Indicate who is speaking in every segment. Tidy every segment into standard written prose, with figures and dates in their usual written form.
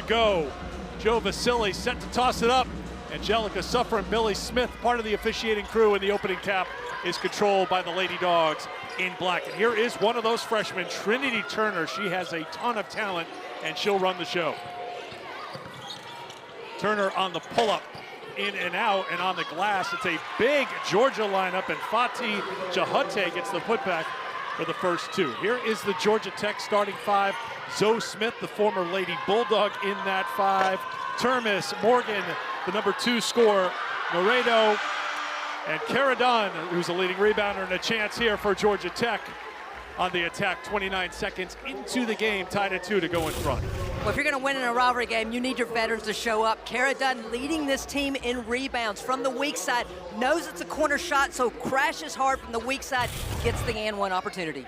Speaker 1: go. Joe Vasili set to toss it up. Angelica Suffer and Billy Smith, part of the officiating crew in the opening tap, is controlled by the Lady Dogs in black. And here is one of those freshmen, Trinity Turner. She has a ton of talent, and she'll run the show. Turner on the pull-up, in and out, and on the glass. It's a big Georgia lineup, and Fatih Jahate gets the putback for the first two. Here is the Georgia Tech starting five. Zoe Smith, the former Lady Bulldog, in that five. Termis, Morgan, the number 2 scorer, Laredo, and Cara Dunn, who's a leading rebounder, and a chance here for Georgia Tech on the attack. 29 seconds into the game, tied at 2 to go in front.
Speaker 2: Well, if you're going to win in a rivalry game, you need your veterans to show up. Cara Dunn leading this team in rebounds from the weak side, knows it's a corner shot, so crashes hard from the weak side, gets the and one opportunity.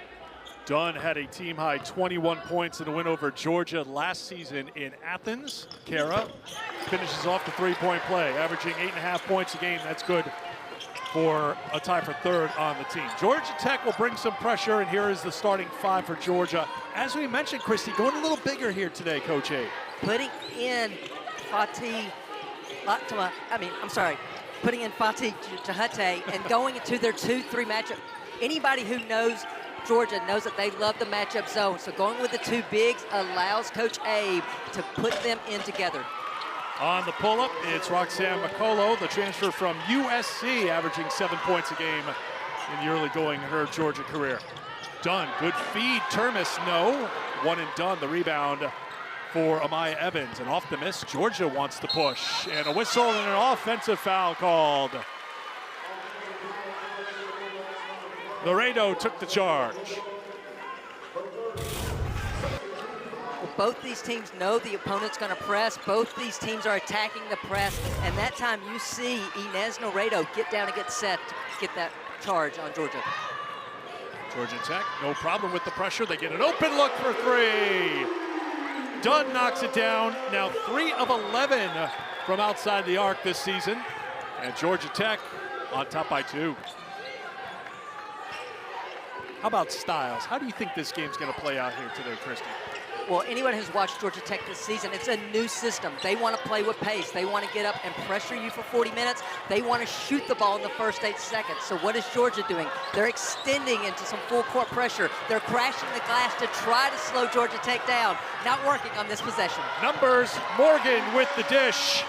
Speaker 1: Dunn had a team-high 21 points in a win over Georgia last season in Athens. Cara finishes off the three-point play, averaging 8.5 points a game. That's good for a tie for third on the team. Georgia Tech will bring some pressure, and here is the starting five for Georgia. As we mentioned, Christy, going a little bigger here today, Coach A.
Speaker 2: Putting in Fatih Jahate and going into their 2-3 matchup. Anybody who knows Georgia knows that they love the matchup zone, so going with the 2 bigs allows Coach Abe to put them in together.
Speaker 1: On the pull-up, it's Roxanne McCullough, the transfer from USC, averaging 7 points a game in the early going of her Georgia career. Dunn, good feed. Termis, no. One and done. The rebound for Amaya Evans. And off the miss, Georgia wants to push. And a whistle and an offensive foul called. Laredo took the charge.
Speaker 2: Well, both these teams know the opponent's going to press. Both these teams are attacking the press. And that time you see Inez Laredo get down and get set to get that charge on Georgia.
Speaker 1: Georgia Tech, no problem with the pressure. They get an open look for 3. Dunn knocks it down. Now 3 of 11 from outside the arc this season. And Georgia Tech on top by 2. How about styles? How do you think this game's going to play out here today, Christy?
Speaker 2: Well, anyone who's watched Georgia Tech this season, it's a new system. They want to play with pace. They want to get up and pressure you for 40 minutes. They want to shoot the ball in the first 8 seconds. So what is Georgia doing? They're extending into some full court pressure. They're crashing the glass to try to slow Georgia Tech down. Not working on this possession.
Speaker 1: Numbers, Morgan with the dish.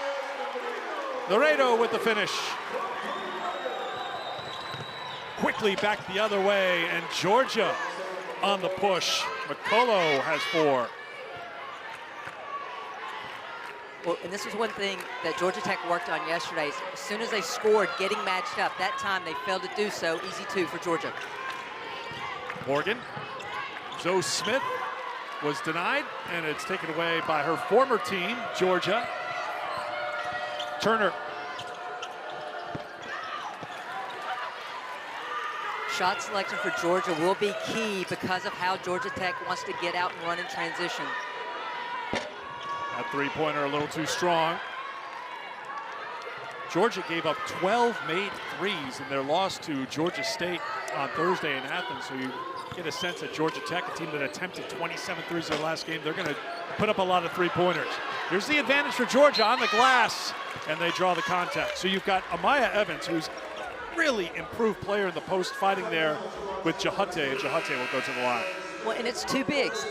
Speaker 1: Laredo with the finish. Quickly back the other way, and Georgia on the push. McCullough has 4.
Speaker 2: Well, and this was one thing that Georgia Tech worked on yesterday. As soon as they scored, getting matched up, that time they failed to do so. Easy 2 for Georgia.
Speaker 1: Morgan. Zoe Smith was denied, and it's taken away by her former team, Georgia. Turner.
Speaker 2: Shot selection for Georgia will be key because of how Georgia Tech wants to get out and run in transition.
Speaker 1: That three-pointer a little too strong. Georgia gave up 12 made threes in their loss to Georgia State on Thursday in Athens. So you get a sense that Georgia Tech, a team that attempted 27 threes in their last game, they're going to put up a lot of three-pointers. Here's the advantage for Georgia on the glass, and they draw the contact. So you've got Amaya Evans, who's really improved player in the post, fighting there with Jahate, and Jahate will go to the line.
Speaker 2: Well, and it's 2 bigs.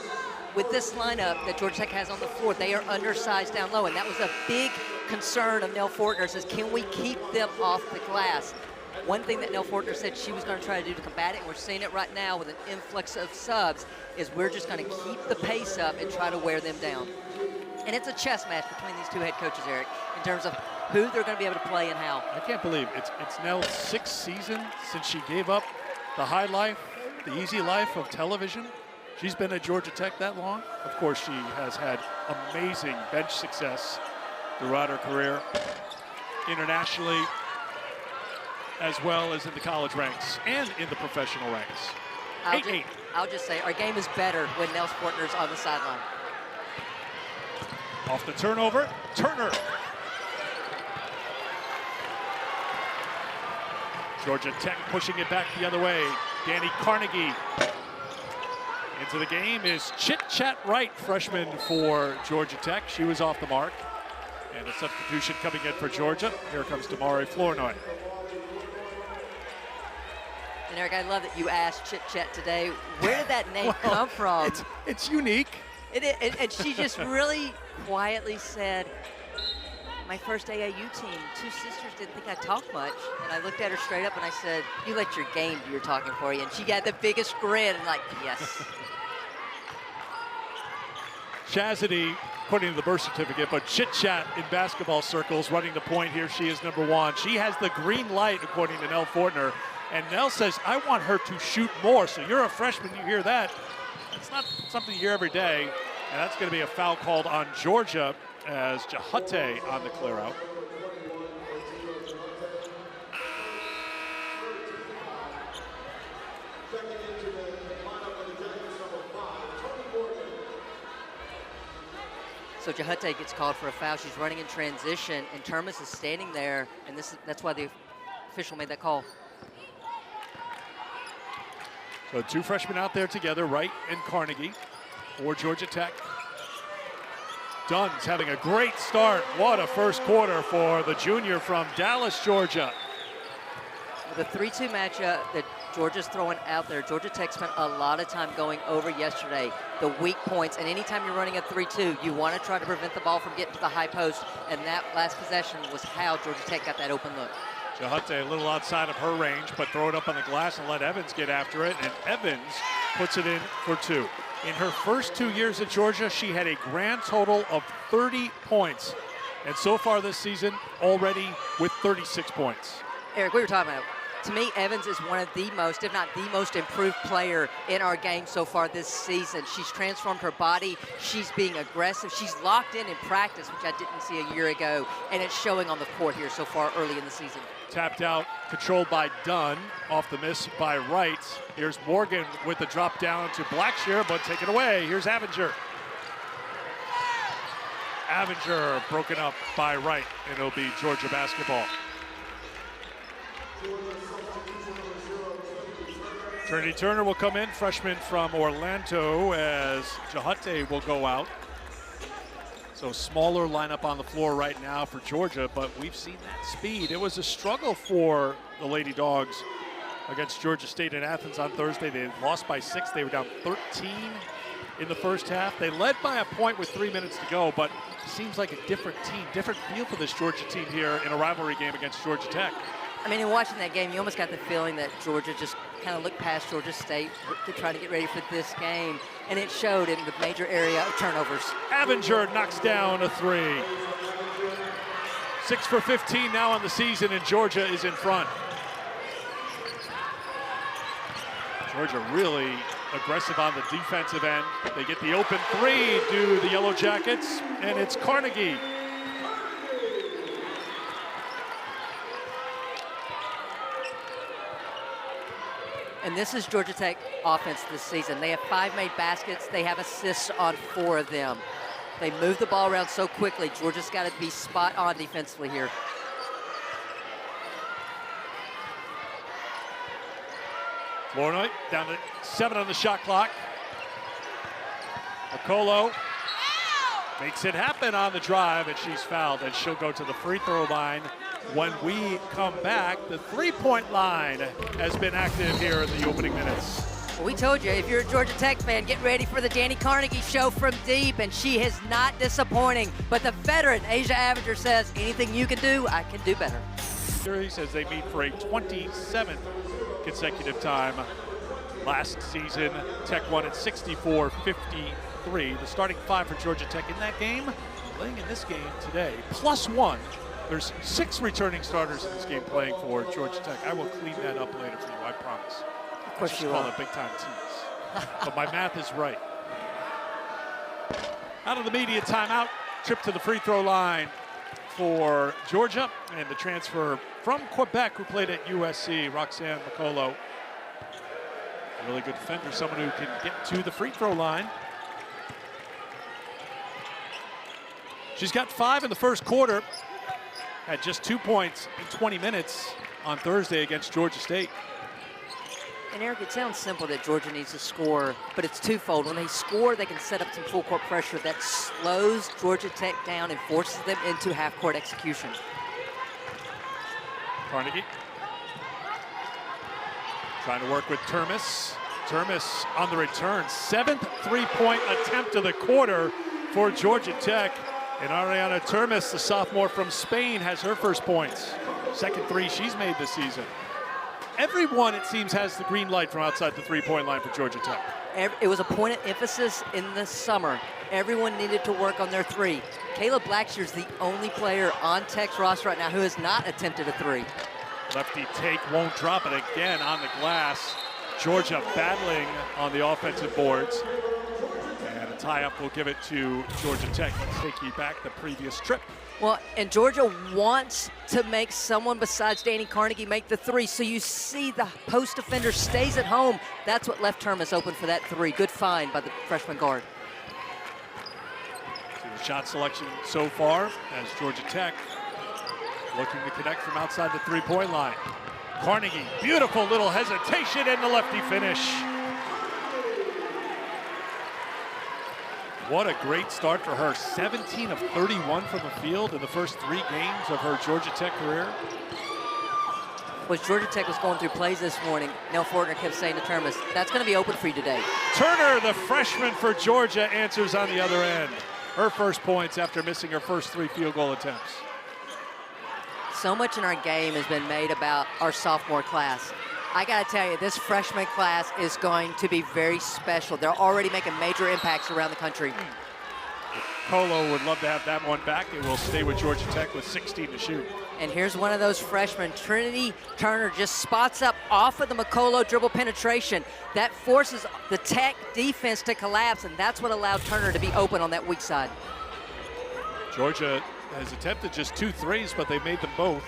Speaker 2: With this lineup that Georgia Tech has on the floor, they are undersized down low, and that was a big concern of Nell Fortner's is can we keep them off the glass? One thing that Nell Fortner said she was going to try to do to combat it, and we're seeing it right now with an influx of subs, is we're just going to keep the pace up and try to wear them down. And it's a chess match between these 2 head coaches, Eric, in terms of who they're going to be able to play and how.
Speaker 1: I can't believe it's Nell's 6th season since she gave up the high life, the easy life of television. She's been at Georgia Tech that long. Of course, she has had amazing bench success throughout her career, internationally, as well as in the college ranks and in the professional ranks.
Speaker 2: I'll just say our game is better when Nell Fortner's on the sideline.
Speaker 1: Off the turnover, Turner. Georgia Tech pushing it back the other way. Dani Carnegie. Into the game is Chit Chat Wright, freshman for Georgia Tech. She was off the mark. And a substitution coming in for Georgia. Here comes Damari Flournoy.
Speaker 2: And Eric, I love that you asked Chit Chat today. Where did that name come from?
Speaker 1: It's unique.
Speaker 2: And she just really quietly said, my first AAU team, two sisters didn't think I talked much. And I looked at her straight up and I said, you let your game do your talking for you. And she got the biggest grin and like, yes.
Speaker 1: Chastity putting in the birth certificate, but Chit Chat in basketball circles running the point here. She is number one. She has the green light, according to Nell Fortner. And Nell says, I want her to shoot more. So you're a freshman, you hear that. It's not something you hear every day. And that's going to be a foul called on Georgia as Jahate on the clear out.
Speaker 2: So Jahate gets called for a foul. She's running in transition, and Termes is standing there, and that's why the official made that call.
Speaker 1: So two freshmen out there together, Wright and Carnegie for Georgia Tech. Dunn's having a great start. What a first quarter for the junior from Dallas, Georgia.
Speaker 2: The 3-2 matchup that Georgia's throwing out there, Georgia Tech spent a lot of time going over yesterday, the weak points, and anytime you're running a 3-2, you want to try to prevent the ball from getting to the high post, and that last possession was how Georgia Tech got that open look.
Speaker 1: Jahate a little outside of her range, but throw it up on the glass and let Evans get after it, and Evans puts it in for two. In her first 2 years at Georgia, she had a grand total of 30 points, and so far this season, already with 36 points.
Speaker 2: Eric, we were talking about, to me, Evans is one of the most, if not the most improved player in our game so far this season. She's transformed her body. She's being aggressive. She's locked in practice, which I didn't see a year ago, and it's showing on the court here so far early in the season.
Speaker 1: Tapped out, controlled by Dunn, off the miss by Wright. Here's Morgan with the drop down to Blackshear, but taken away. Here's Avenger. Avenger broken up by Wright, and it'll be Georgia basketball. Trinity Turner will come in, freshman from Orlando, as Jahate will go out. So smaller lineup on the floor right now for Georgia, but we've seen that speed. It was a struggle for the Lady Dogs against Georgia State in Athens on Thursday. They lost by 6. They were down 13 in the first half. They led by a point with 3 minutes to go, but seems like a different team, different feel for this Georgia team here in a rivalry game against Georgia Tech.
Speaker 2: I mean, in watching that game, you almost got the feeling that Georgia just kind of looked past Georgia State to try to get ready for this game, and it showed in the major area of turnovers.
Speaker 1: Avenger knocks down a 3. 6 for 15 now on the season, and Georgia is in front. Georgia really aggressive on the defensive end. They get the open 3, do the Yellow Jackets, and it's Carnegie.
Speaker 2: And this is Georgia Tech offense this season. They have 5 made baskets. They have assists on 4 of them. They move the ball around so quickly. Georgia's got to be spot on defensively here.
Speaker 1: Flournoy down to 7 on the shot clock. Okolo makes it happen on the drive, and she's fouled, and she'll go to the free throw line. When we come back, the three-point line has been active here in the opening minutes.
Speaker 2: Well, we told you, if you're a Georgia Tech fan, get ready for the Dani Carnegie show from deep, and she is not disappointing. But the veteran, Asia Avenger, says, anything you can do, I can do better.
Speaker 1: Series as they meet for a 27th consecutive time. Last season, Tech won at 64-53. The starting 5 for Georgia Tech in that game, playing in this game today, +1. There's 6 returning starters in this game playing for Georgia Tech. I will clean that up later for you, I promise.
Speaker 2: Of course you will.
Speaker 1: Call it big time tease. But my math is right. Out of the media timeout, trip to the free throw line for Georgia, and the transfer from Quebec who played at USC, Roxanne Makolo. A really good defender, someone who can get to the free throw line. She's got 5 in the first quarter. Had just 2 points in 20 minutes on Thursday against Georgia State.
Speaker 2: And Eric, it sounds simple that Georgia needs to score, but it's twofold. When they score, they can set up some full court pressure that slows Georgia Tech down and forces them into half-court execution.
Speaker 1: Carnegie trying to work with Termes. Termes on the return. 7th three-point attempt of the quarter for Georgia Tech. And Ariana Termes, the sophomore from Spain, has her first points. Second three she's made this season. Everyone, it seems, has the green light from outside the three-point line for Georgia Tech.
Speaker 2: It was a point of emphasis in the summer. Everyone needed to work on their three. Caleb Blackshear's the only player on Tech's roster right now who has not attempted a three.
Speaker 1: Lefty take, won't drop it again on the glass. Georgia battling on the offensive boards. And a tie-up will give it to Georgia Tech, taking back the previous trip.
Speaker 2: Well, and Georgia wants to make someone besides Dani Carnegie make the three, so you see the post defender stays at home. That's what left Termes open for that three. Good find by the freshman guard.
Speaker 1: See the shot selection so far as Georgia Tech looking to connect from outside the three-point line. Carnegie, beautiful little hesitation and the lefty finish. What a great start for her. 17 of 31 from the field in the first 3 games of her Georgia Tech career.
Speaker 2: Well, Georgia Tech was going through plays this morning. Nell Fortner kept saying to Termes, that's going to be open for you today.
Speaker 1: Turner, the freshman for Georgia, answers on the other end. Her first points after missing her first 3 field goal attempts.
Speaker 2: So much in our game has been made about our sophomore class. I got to tell you, this freshman class is going to be very special. They're already making major impacts around the country.
Speaker 1: Colo would love to have that one back. It will stay with Georgia Tech with 16 to shoot.
Speaker 2: And here's one of those freshmen. Trinity Turner just spots up off of the McColo dribble penetration. That forces the Tech defense to collapse, and that's what allowed Turner to be open on that weak side.
Speaker 1: Georgia has attempted just 2 threes, but they made them both.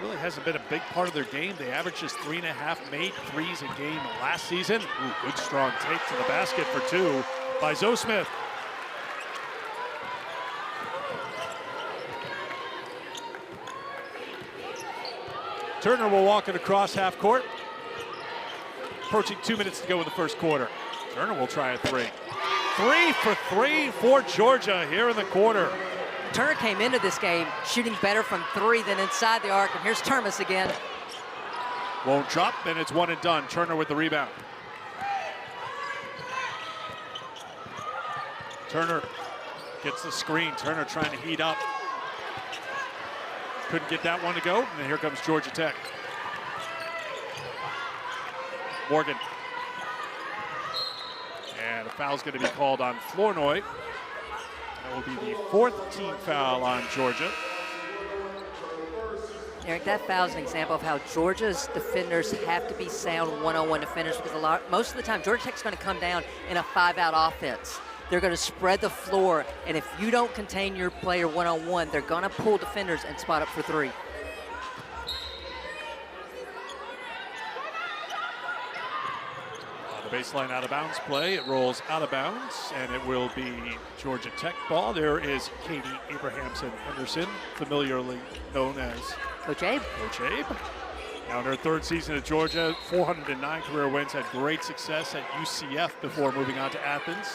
Speaker 1: Really hasn't been a big part of their game. They averaged just 3.5 made threes a game last season. Ooh, good strong take to the basket for 2 by Zoe Smith. Turner will walk it across half court. Approaching 2 minutes to go in the first quarter. Turner will try a 3. 3 for 3 for Georgia here in the quarter.
Speaker 2: Turner came into this game shooting better from 3 than inside the arc, and here's Termes again.
Speaker 1: Won't drop, and it's 1 and done. Turner with the rebound. Turner gets the screen. Turner trying to heat up. Couldn't get that one to go, and then here comes Georgia Tech. Morgan. And a foul's going to be called on Flournoy. That will be the 4th team foul on Georgia.
Speaker 2: Eric, that foul is an example of how Georgia's defenders have to be sound one-on-one defenders, because most of the time Georgia Tech's going to come down in a 5-out offense. They're going to spread the floor, and if you don't contain your player one-on-one, they're going to pull defenders and spot up for 3.
Speaker 1: The baseline out of bounds play. It rolls out of bounds, and it will be Georgia Tech ball. There is Katie Abrahamson Henderson, familiarly known as
Speaker 2: Coach Abe.
Speaker 1: Coach Abe. Now in her 3rd season at Georgia, 409 career wins, had great success at UCF before moving on to Athens.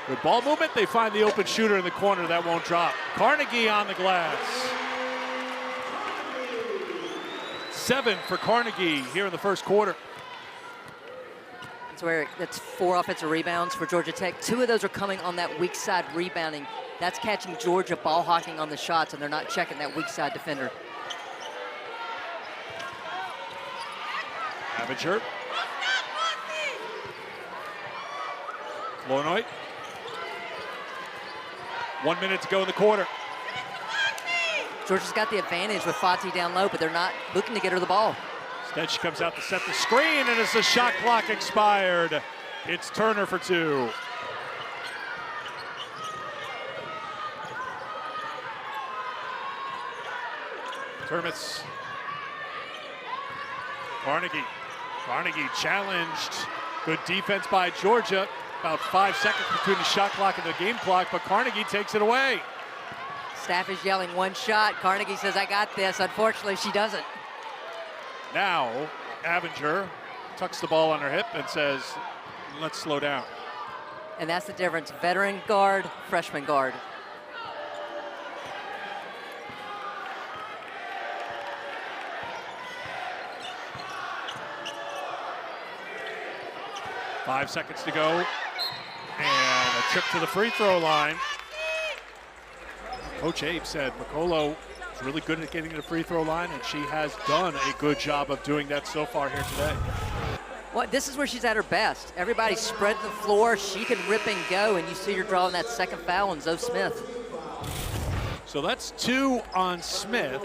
Speaker 1: Good ball movement. They find the open shooter in the corner. That won't drop. Carnegie on the glass. 7 for Carnegie here in the first quarter.
Speaker 2: That's 4 offensive rebounds for Georgia Tech. 2 of those are coming on that weak side rebounding. That's catching Georgia ball hawking on the shots, and they're not checking that weak side defender.
Speaker 1: Avenger. Flournoy. 1 minute to go in the quarter.
Speaker 2: Georgia's got the advantage with Fati down low, but they're not looking to get her the ball.
Speaker 1: Instead, she comes out to set the screen, and as the shot clock expired, it's Turner for 2. Termes. Carnegie. Carnegie challenged. Good defense by Georgia. About 5 seconds between the shot clock and the game clock, but Carnegie takes it away.
Speaker 2: Staff is yelling 1 shot. Carnegie says, I got this. Unfortunately, she doesn't.
Speaker 1: Now, Avenger tucks the ball on her hip and says, let's slow down.
Speaker 2: And that's the difference, veteran guard, freshman guard.
Speaker 1: Five seconds to go, and a trip to the free throw line. Coach Abe said McCullough is really good at getting to the free throw line, and she has done a good job of doing that so far here today.
Speaker 2: Well, this is where she's at her best. Everybody spread the floor. She can rip and go, and you see her drawing that second foul on Zoe Smith.
Speaker 1: So that's 2 on Smith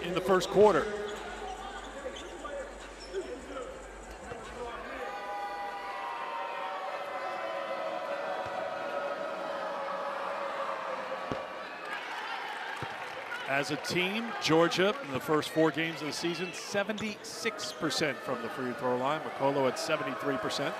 Speaker 1: in the first quarter. As a team, Georgia, in the first 4 games of the season, 76% from the free throw line. McCullough at 73%.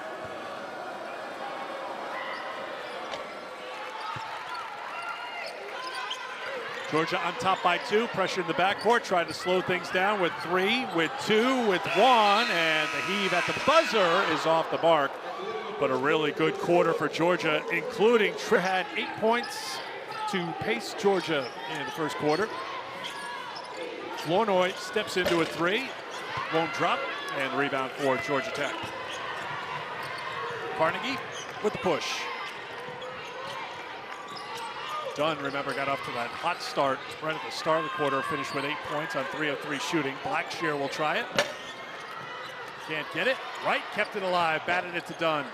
Speaker 1: Georgia on top by 2, pressure in the backcourt, tried to slow things down with 3, with 2, with 1, and the heave at the buzzer is off the mark. But a really good quarter for Georgia, including had 8 points to pace Georgia in the first quarter. Flournoy steps into a 3, won't drop, and the rebound for Georgia Tech. Carnegie with the push. Dunn, remember, got off to that hot start right at the start of the quarter, finished with 8 points on 3 of 3 shooting. Blackshear will try it. Can't get it. Wright kept it alive, batted it to Dunn.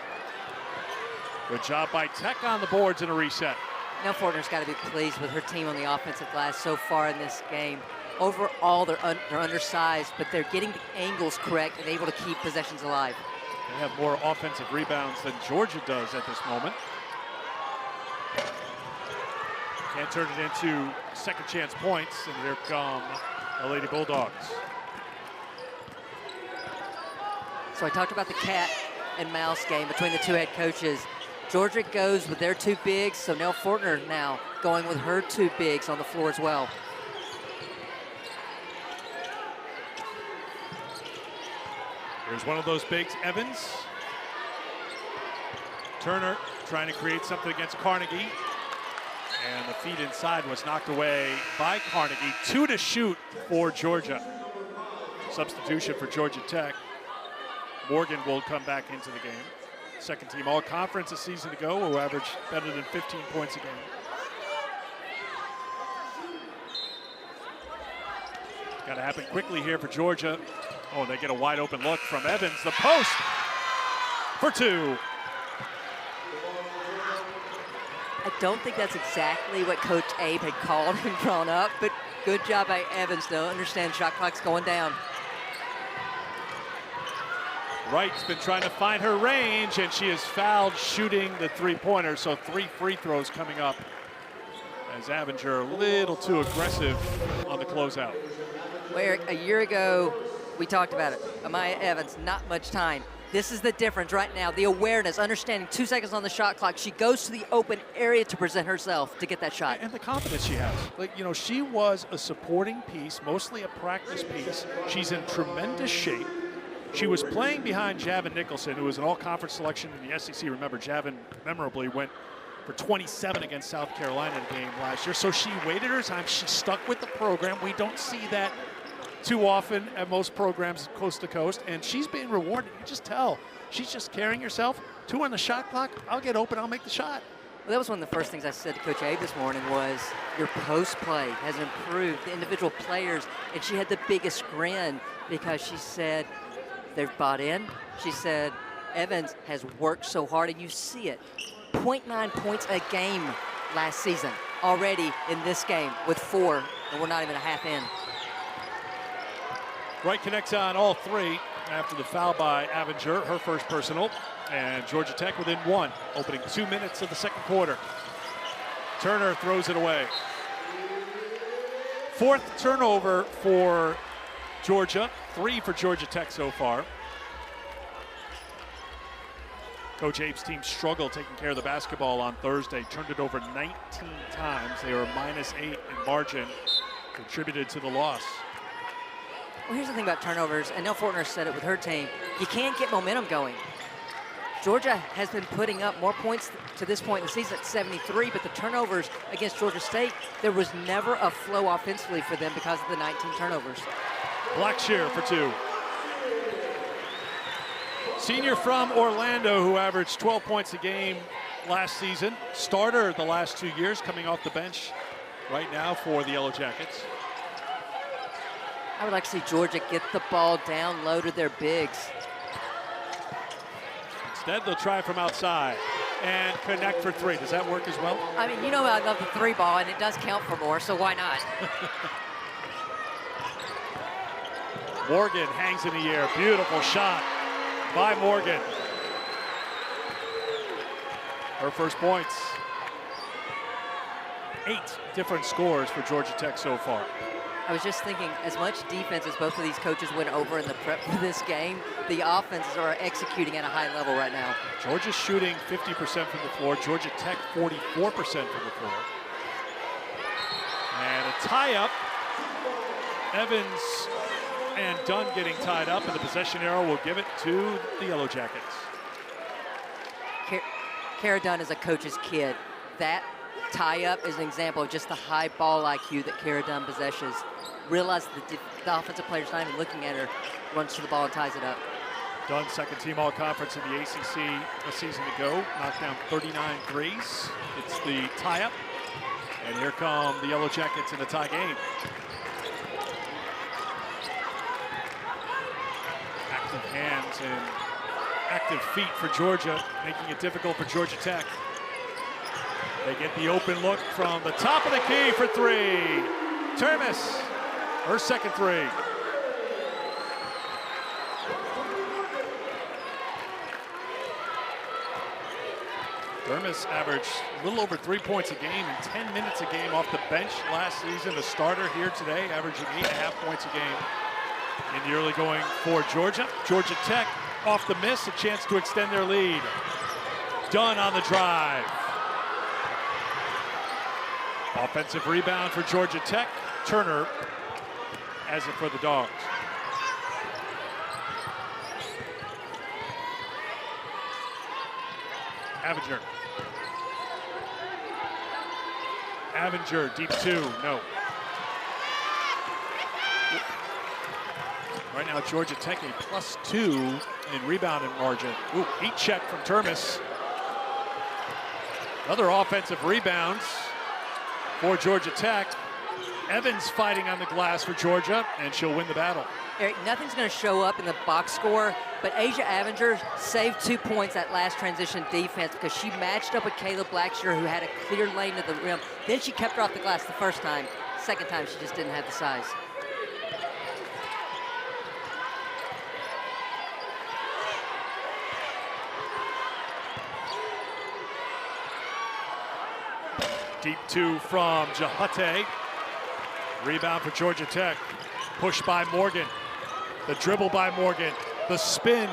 Speaker 1: Good job by Tech on the boards in a reset.
Speaker 2: Now Fortner's got to be pleased with her team on the offensive glass so far in this game. Overall, they're undersized, but they're getting the angles correct and able to keep possessions alive.
Speaker 1: They have more offensive rebounds than Georgia does at this moment. Can't turn it into second chance points, and here come the Lady Bulldogs.
Speaker 2: So I talked about the cat and mouse game between the 2 head coaches. Georgia goes with their 2 bigs, so Nell Fortner now going with her 2 bigs on the floor as well.
Speaker 1: Here's one of those bigs, Evans. Turner trying to create something against Carnegie. And the feed inside was knocked away by Carnegie. 2 to shoot for Georgia. Substitution for Georgia Tech. Morgan will come back into the game. Second team all-conference a season ago, who averaged better than 15 points a game. Got to happen quickly here for Georgia. Oh, they get a wide open look from Evans. The post for 2.
Speaker 2: I don't think that's exactly what Coach Abe had called and drawn up, but good job by Evans to understand shot clock's going down.
Speaker 1: Wright's been trying to find her range, and she is fouled shooting the 3-pointer, so 3 free throws coming up as Avenger a little too aggressive on the closeout.
Speaker 2: Well, Eric, a year ago, we talked about it. Amaya Evans, not much time. This is the difference right now, the awareness, understanding 2 seconds on the shot clock. She goes to the open area to present herself to get that shot.
Speaker 1: And the confidence she has. Like, you know, she was a supporting piece, mostly a practice piece. She's in tremendous shape. She was playing behind Javin Nicholson, who was an all-conference selection in the SEC. Remember, Javin memorably went for 27 against South Carolina in a game last year. So she waited her time. She stuck with the program. We don't see that too often at most programs coast to coast, and she's being rewarded. You just tell. She's just carrying herself. 2 on the shot clock. I'll get open. I'll make the shot.
Speaker 2: Well, that was one of the first things I said to Coach Abe this morning was your post play has improved, the individual players, and she had the biggest grin because she said they've bought in. She said Evans has worked so hard, and you see it. 0.9 points a game last season already in this game with 4, and we're not even a half in.
Speaker 1: Wright connects on all 3 after the foul by Avenger, her first personal. And Georgia Tech within 1, opening 2 minutes of the second quarter. Turner throws it away. 4th turnover for Georgia, 3 for Georgia Tech so far. Coach Abe's team struggled taking care of the basketball on Thursday, turned it over 19 times. They were -8 in margin, contributed to the loss.
Speaker 2: Well, here's the thing about turnovers, and Nell Fortner said it with her team. You can't get momentum going. Georgia has been putting up more points to this point in the season at 73, but the turnovers against Georgia State, there was never a flow offensively for them because of the 19 turnovers.
Speaker 1: Blackshear for 2. Senior from Orlando who averaged 12 points a game last season. Starter the last 2 years, coming off the bench right now for the Yellow Jackets.
Speaker 2: I would like to see Georgia get the ball down low to their bigs.
Speaker 1: Instead, they'll try from outside and connect for 3. Does that work as well?
Speaker 2: I mean, you know I love the 3 ball, and it does count for more, so why not?
Speaker 1: Morgan hangs in the air. Beautiful shot by Morgan. Her first points. 8 different scores for Georgia Tech so far.
Speaker 2: I was just thinking, as much defense as both of these coaches went over in the prep for this game, the offenses are executing at a high level right now.
Speaker 1: Georgia's shooting 50% from the floor. Georgia Tech 44% from the floor. And a tie-up. Evans and Dunn getting tied up, and the possession arrow will give it to the Yellow Jackets.
Speaker 2: Kara Dunn is a coach's kid. That tie-up is an example of just the high ball IQ that Kara Dunn possesses. Realize the offensive player's not even looking at her, runs to the ball and ties it up.
Speaker 1: Dunn, second team all-conference in the ACC a season ago, knocked down 39 threes. It's the tie-up, and here come the Yellow Jackets in a tie game. Active hands and active feet for Georgia, making it difficult for Georgia Tech. They get the open look from the top of the key for 3. Termes, her second 3. Termes averaged a little over 3 points a game and 10 minutes a game off the bench last season. The starter here today, averaging 8.5 points a game in the early going for Georgia. Georgia Tech off the miss, a chance to extend their lead. Dunn on the drive. Offensive rebound for Georgia Tech. Turner has it for the Dogs. Avenger, deep 2, no. Right now, Georgia Tech a +2 in rebounding margin. Ooh, heat check from Termes. Other offensive rebounds for Georgia Tech. Evans fighting on the glass for Georgia, and she'll win the battle.
Speaker 2: Eric, nothing's going to show up in the box score, but Asia Avenger saved 2 points that last transition defense because she matched up with Kayla Blackshear, who had a clear lane to the rim. Then she kept her off the glass the first time. Second time, she just didn't have the size.
Speaker 1: Deep 2 from Jahate. Rebound for Georgia Tech. Push by Morgan. The dribble by Morgan. The spin.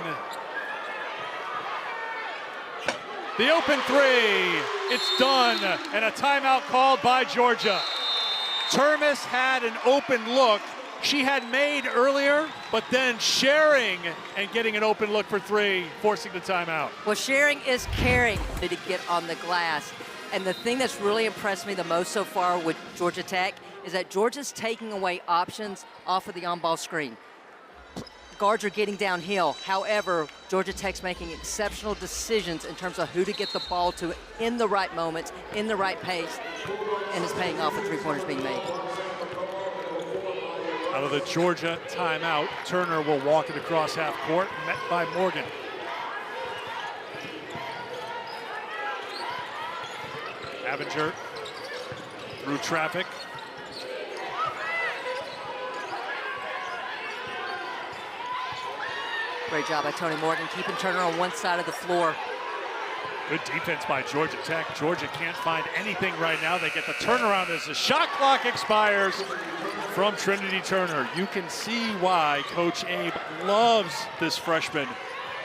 Speaker 1: The open 3. It's done. And a timeout called by Georgia. Termes had an open look. She had made earlier, but then sharing and getting an open look for 3, forcing the timeout.
Speaker 2: Well, sharing is caring to get on the glass. And the thing that's really impressed me the most so far with Georgia Tech is that Georgia's taking away options off of the on-ball screen. Guards are getting downhill. However, Georgia Tech's making exceptional decisions in terms of who to get the ball to in the right moments, in the right pace, and is paying off with 3-pointers being made.
Speaker 1: Out of the Georgia timeout, Turner will walk it across half court, met by Morgan. Avenger through traffic.
Speaker 2: Great job by Tony Morgan, keeping Turner on one side of the floor.
Speaker 1: Good defense by Georgia Tech. Georgia can't find anything right now. They get the turnaround as the shot clock expires from Trinity Turner. You can see why Coach Abe loves this freshman.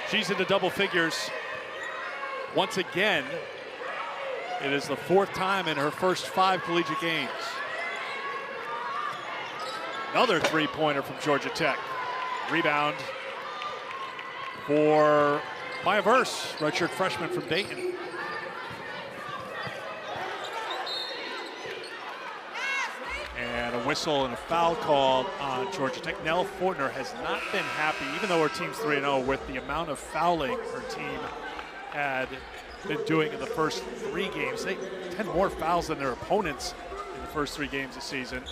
Speaker 1: She's into double figures once again. It is the 4th time in her first 5 collegiate games. Another three-pointer from Georgia Tech. Rebound for Maya Verse, redshirt freshman from Dayton. And a whistle and a foul called on Georgia Tech. Nell Fortner has not been happy, even though her team's 3-0, with the amount of fouling her team had been doing in the first 3 games. They 10 more fouls than their opponents in the first 3 games this season.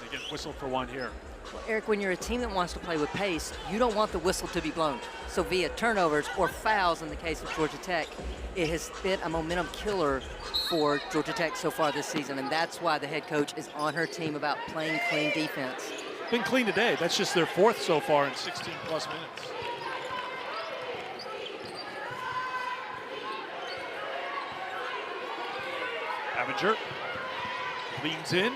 Speaker 1: They get whistled for 1 here.
Speaker 2: Well, Eric, when you're a team that wants to play with pace, you don't want the whistle to be blown. So via turnovers or fouls in the case of Georgia Tech, it has been a momentum killer for Georgia Tech so far this season, and that's why the head coach is on her team about playing clean defense.
Speaker 1: Been clean today. That's just their 4th so far in 16-plus minutes. Avenger leans in.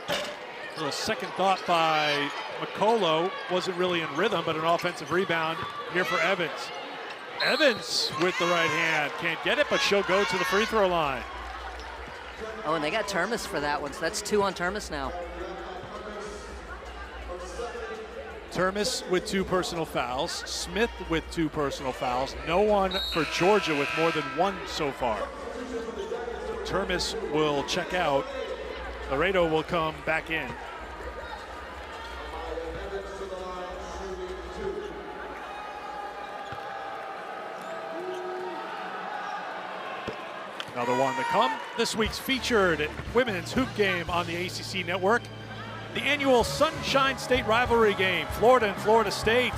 Speaker 1: A little second thought by McCullough. Wasn't really in rhythm, but an offensive rebound here for Evans. Evans with the right hand. Can't get it, but she'll go to the free throw line.
Speaker 2: Oh, and they got Termes for that one, so that's 2 on Termes now.
Speaker 1: Termes with 2 personal fouls. Smith with 2 personal fouls. No one for Georgia with more than 1 so far. So Termes will check out. Laredo will come back in. Another one to come. This week's featured women's hoop game on the ACC network. The annual Sunshine State rivalry game, Florida and Florida State.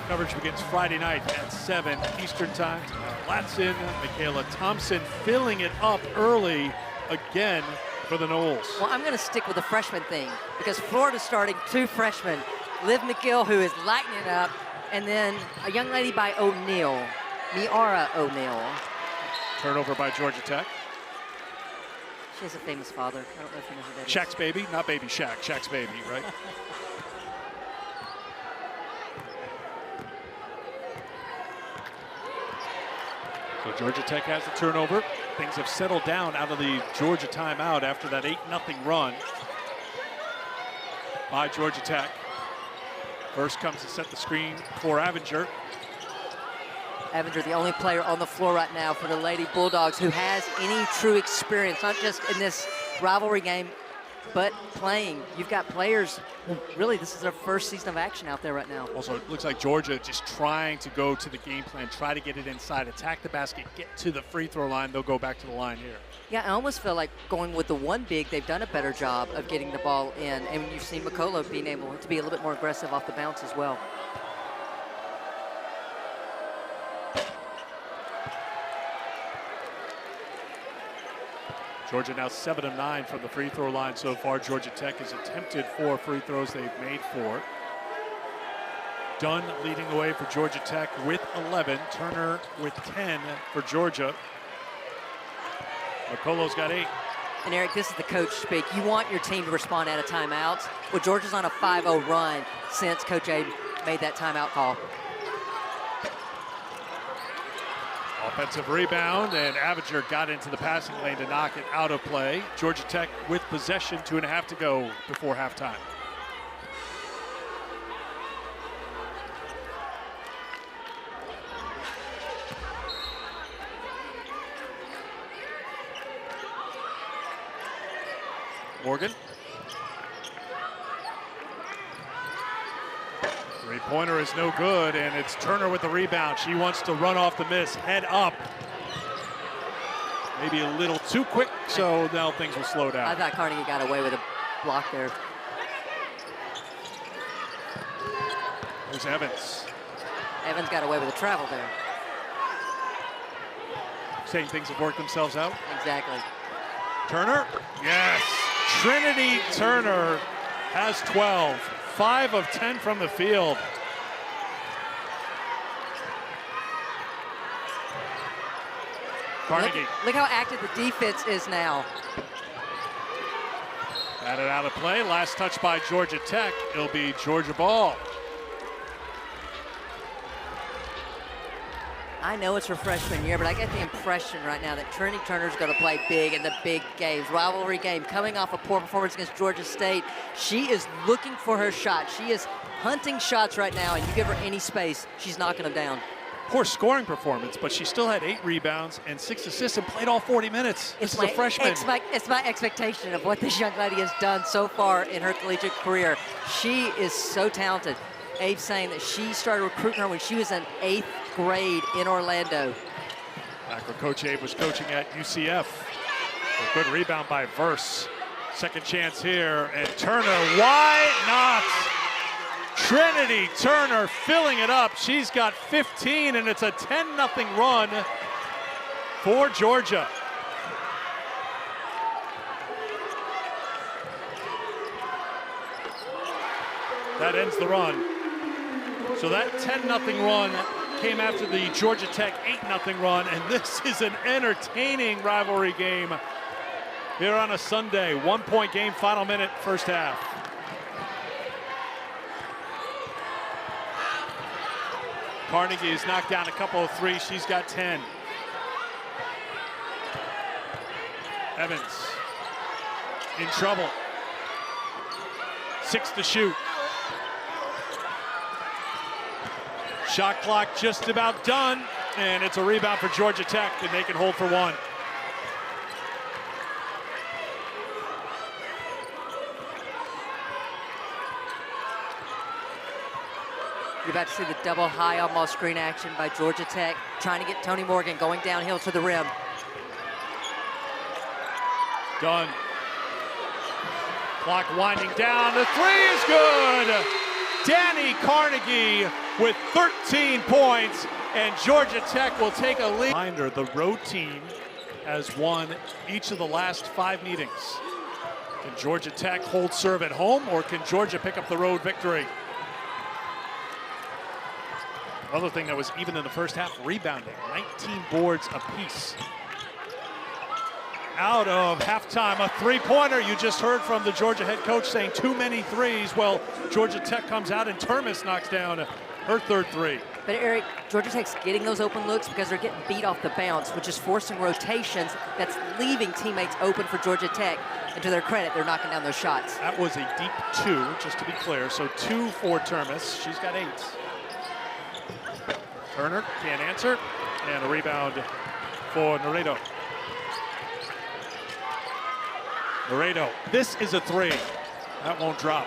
Speaker 1: Coverage begins Friday night at 7 Eastern time. Latson, Michaela Thompson filling it up early again for the Noles.
Speaker 2: Well, I'm going to stick with the freshman thing because Florida's starting 2 freshmen. Liv McGill, who is lighting it up, and then a young lady by O'Neal, Miara O'Neal.
Speaker 1: Turnover by Georgia Tech.
Speaker 2: She has a famous father. I don't know if you know who that is.
Speaker 1: Shaq's baby, not Baby Shaq. Shaq's baby, right? So Georgia Tech has the turnover. Things have settled down out of the Georgia timeout after that 8-0 run by Georgia Tech. First comes to set the screen for Avenger.
Speaker 2: Avenger, the only player on the floor right now for the Lady Bulldogs who has any true experience, not just in this rivalry game, but playing. You've got players, really, this is their first season of action out there right now.
Speaker 1: Also, it looks like Georgia just trying to go to the game plan, try to get it inside, attack the basket, get to the free throw line. They'll go back to the line here.
Speaker 2: Yeah, I almost feel like going with the 1 big, they've done a better job of getting the ball in. And you've seen McCullough being able to be a little bit more aggressive off the bounce as well.
Speaker 1: Georgia now 7 of 9 from the free throw line so far. Georgia Tech has attempted 4 free throws. They've made 4. Dunn leading the way for Georgia Tech with 11. Turner with 10 for Georgia. McCullough's got 8.
Speaker 2: And Eric, this is the coach speak. You want your team to respond out of timeouts. Well, Georgia's on a 5-0 run since Coach A made that timeout call.
Speaker 1: Offensive rebound, and Avenger got into the passing lane to knock it out of play. Georgia Tech with possession, 2.5 to go before halftime. Morgan. Three-pointer is no good, and it's Turner with the rebound. She wants to run off the miss, head up. Maybe a little too quick, so now things will slow down.
Speaker 2: I thought Carnegie got away with a block there.
Speaker 1: There's Evans.
Speaker 2: Evans got away with a travel there.
Speaker 1: Saying things have worked themselves out.
Speaker 2: Exactly.
Speaker 1: Turner, yes. Trinity Turner has 12. 5 of 10 from the field. Carnegie.
Speaker 2: Look how active the defense is now.
Speaker 1: Batted out of play. Last touch by Georgia Tech. It'll be Georgia ball.
Speaker 2: I know it's her freshman year, but I get the impression right now that Trinity Turner's going to play big in the big games. Rivalry game, coming off a poor performance against Georgia State. She is looking for her shot. She is hunting shots right now, and you give her any space, she's knocking them down.
Speaker 1: Poor scoring performance, but she still had 8 rebounds and 6 assists and played all 40 minutes. This is a freshman.
Speaker 2: It's my expectation of what this young lady has done so far in her collegiate career. She is so talented. Abe's saying that she started recruiting her when she was in 8th grade in Orlando.
Speaker 1: Back where Coach Abe was coaching at UCF. A good rebound by Verse. Second chance here, and Turner, why not? Trinity Turner filling it up. She's got 15, and it's a 10-0 run for Georgia. That ends the run. So that 10-0 run came after the Georgia Tech 8-0 run, and this is an entertaining rivalry game here on a Sunday. 1-point game, final minute, first half. Carnegie has knocked down a couple of threes. She's got 10. Evans in trouble. 6 to shoot. Shot clock just about done, and it's a rebound for Georgia Tech, and they can hold for 1.
Speaker 2: You're about to see the double high on ball screen action by Georgia Tech, trying to get Tony Morgan going downhill to the rim.
Speaker 1: Dunn. Clock winding down. The 3 is good. Dani Carnegie with 13 points, and Georgia Tech will take a lead. Reminder, the road team has won each of the last 5 meetings. Can Georgia Tech hold serve at home, or can Georgia pick up the road victory? Another thing that was even in the first half, rebounding, 19 boards apiece. Out of halftime, a 3-pointer. You just heard from the Georgia head coach saying too many threes. Well, Georgia Tech comes out and Termes knocks down her 3rd 3.
Speaker 2: But Eric, Georgia Tech's getting those open looks because they're getting beat off the bounce, which is forcing rotations that's leaving teammates open for Georgia Tech. And to their credit, they're knocking down those shots.
Speaker 1: That was a deep 2, just to be clear. So 2 for Termes. She's got 8. Turner can't answer, and a rebound for Laredo. Laredo, this is a 3. That won't drop.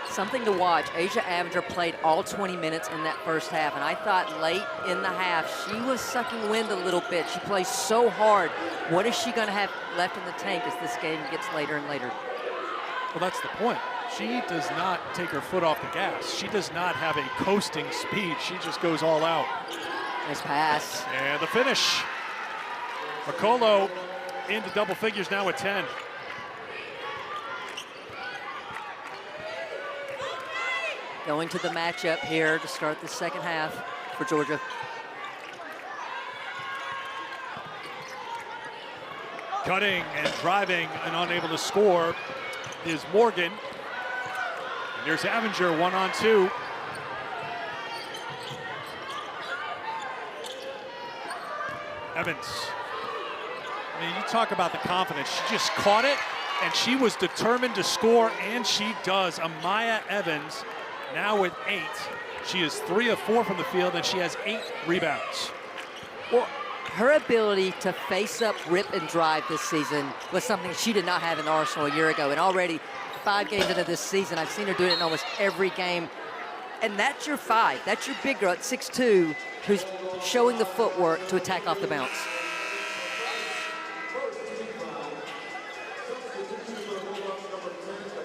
Speaker 2: Something to watch. Asia Avenger played all 20 minutes in that first half, and I thought late in the half she was sucking wind a little bit. She plays so hard. What is she going to have left in the tank as this game gets later and later?
Speaker 1: Well, that's the point. She does not take her foot off the gas. She does not have a coasting speed. She just goes all out.
Speaker 2: Nice pass.
Speaker 1: And the finish. McCullough into double figures now with 10.
Speaker 2: Going to the matchup here to start the second half for Georgia.
Speaker 1: Cutting and driving and unable to score is Morgan. And here's Avenger, 1-on-2. Evans. I mean, you talk about the confidence. She just caught it, and she was determined to score, and she does. Amaya Evans now with 8. She is 3 of 4 from the field, and she has 8 rebounds.
Speaker 2: Well, her ability to face up, rip, and drive this season was something she did not have in the arsenal a year ago. And already 5 games into this season, I've seen her do it in almost every game. And that's your 5. That's your big girl at 6'2", who's showing the footwork to attack off the bounce.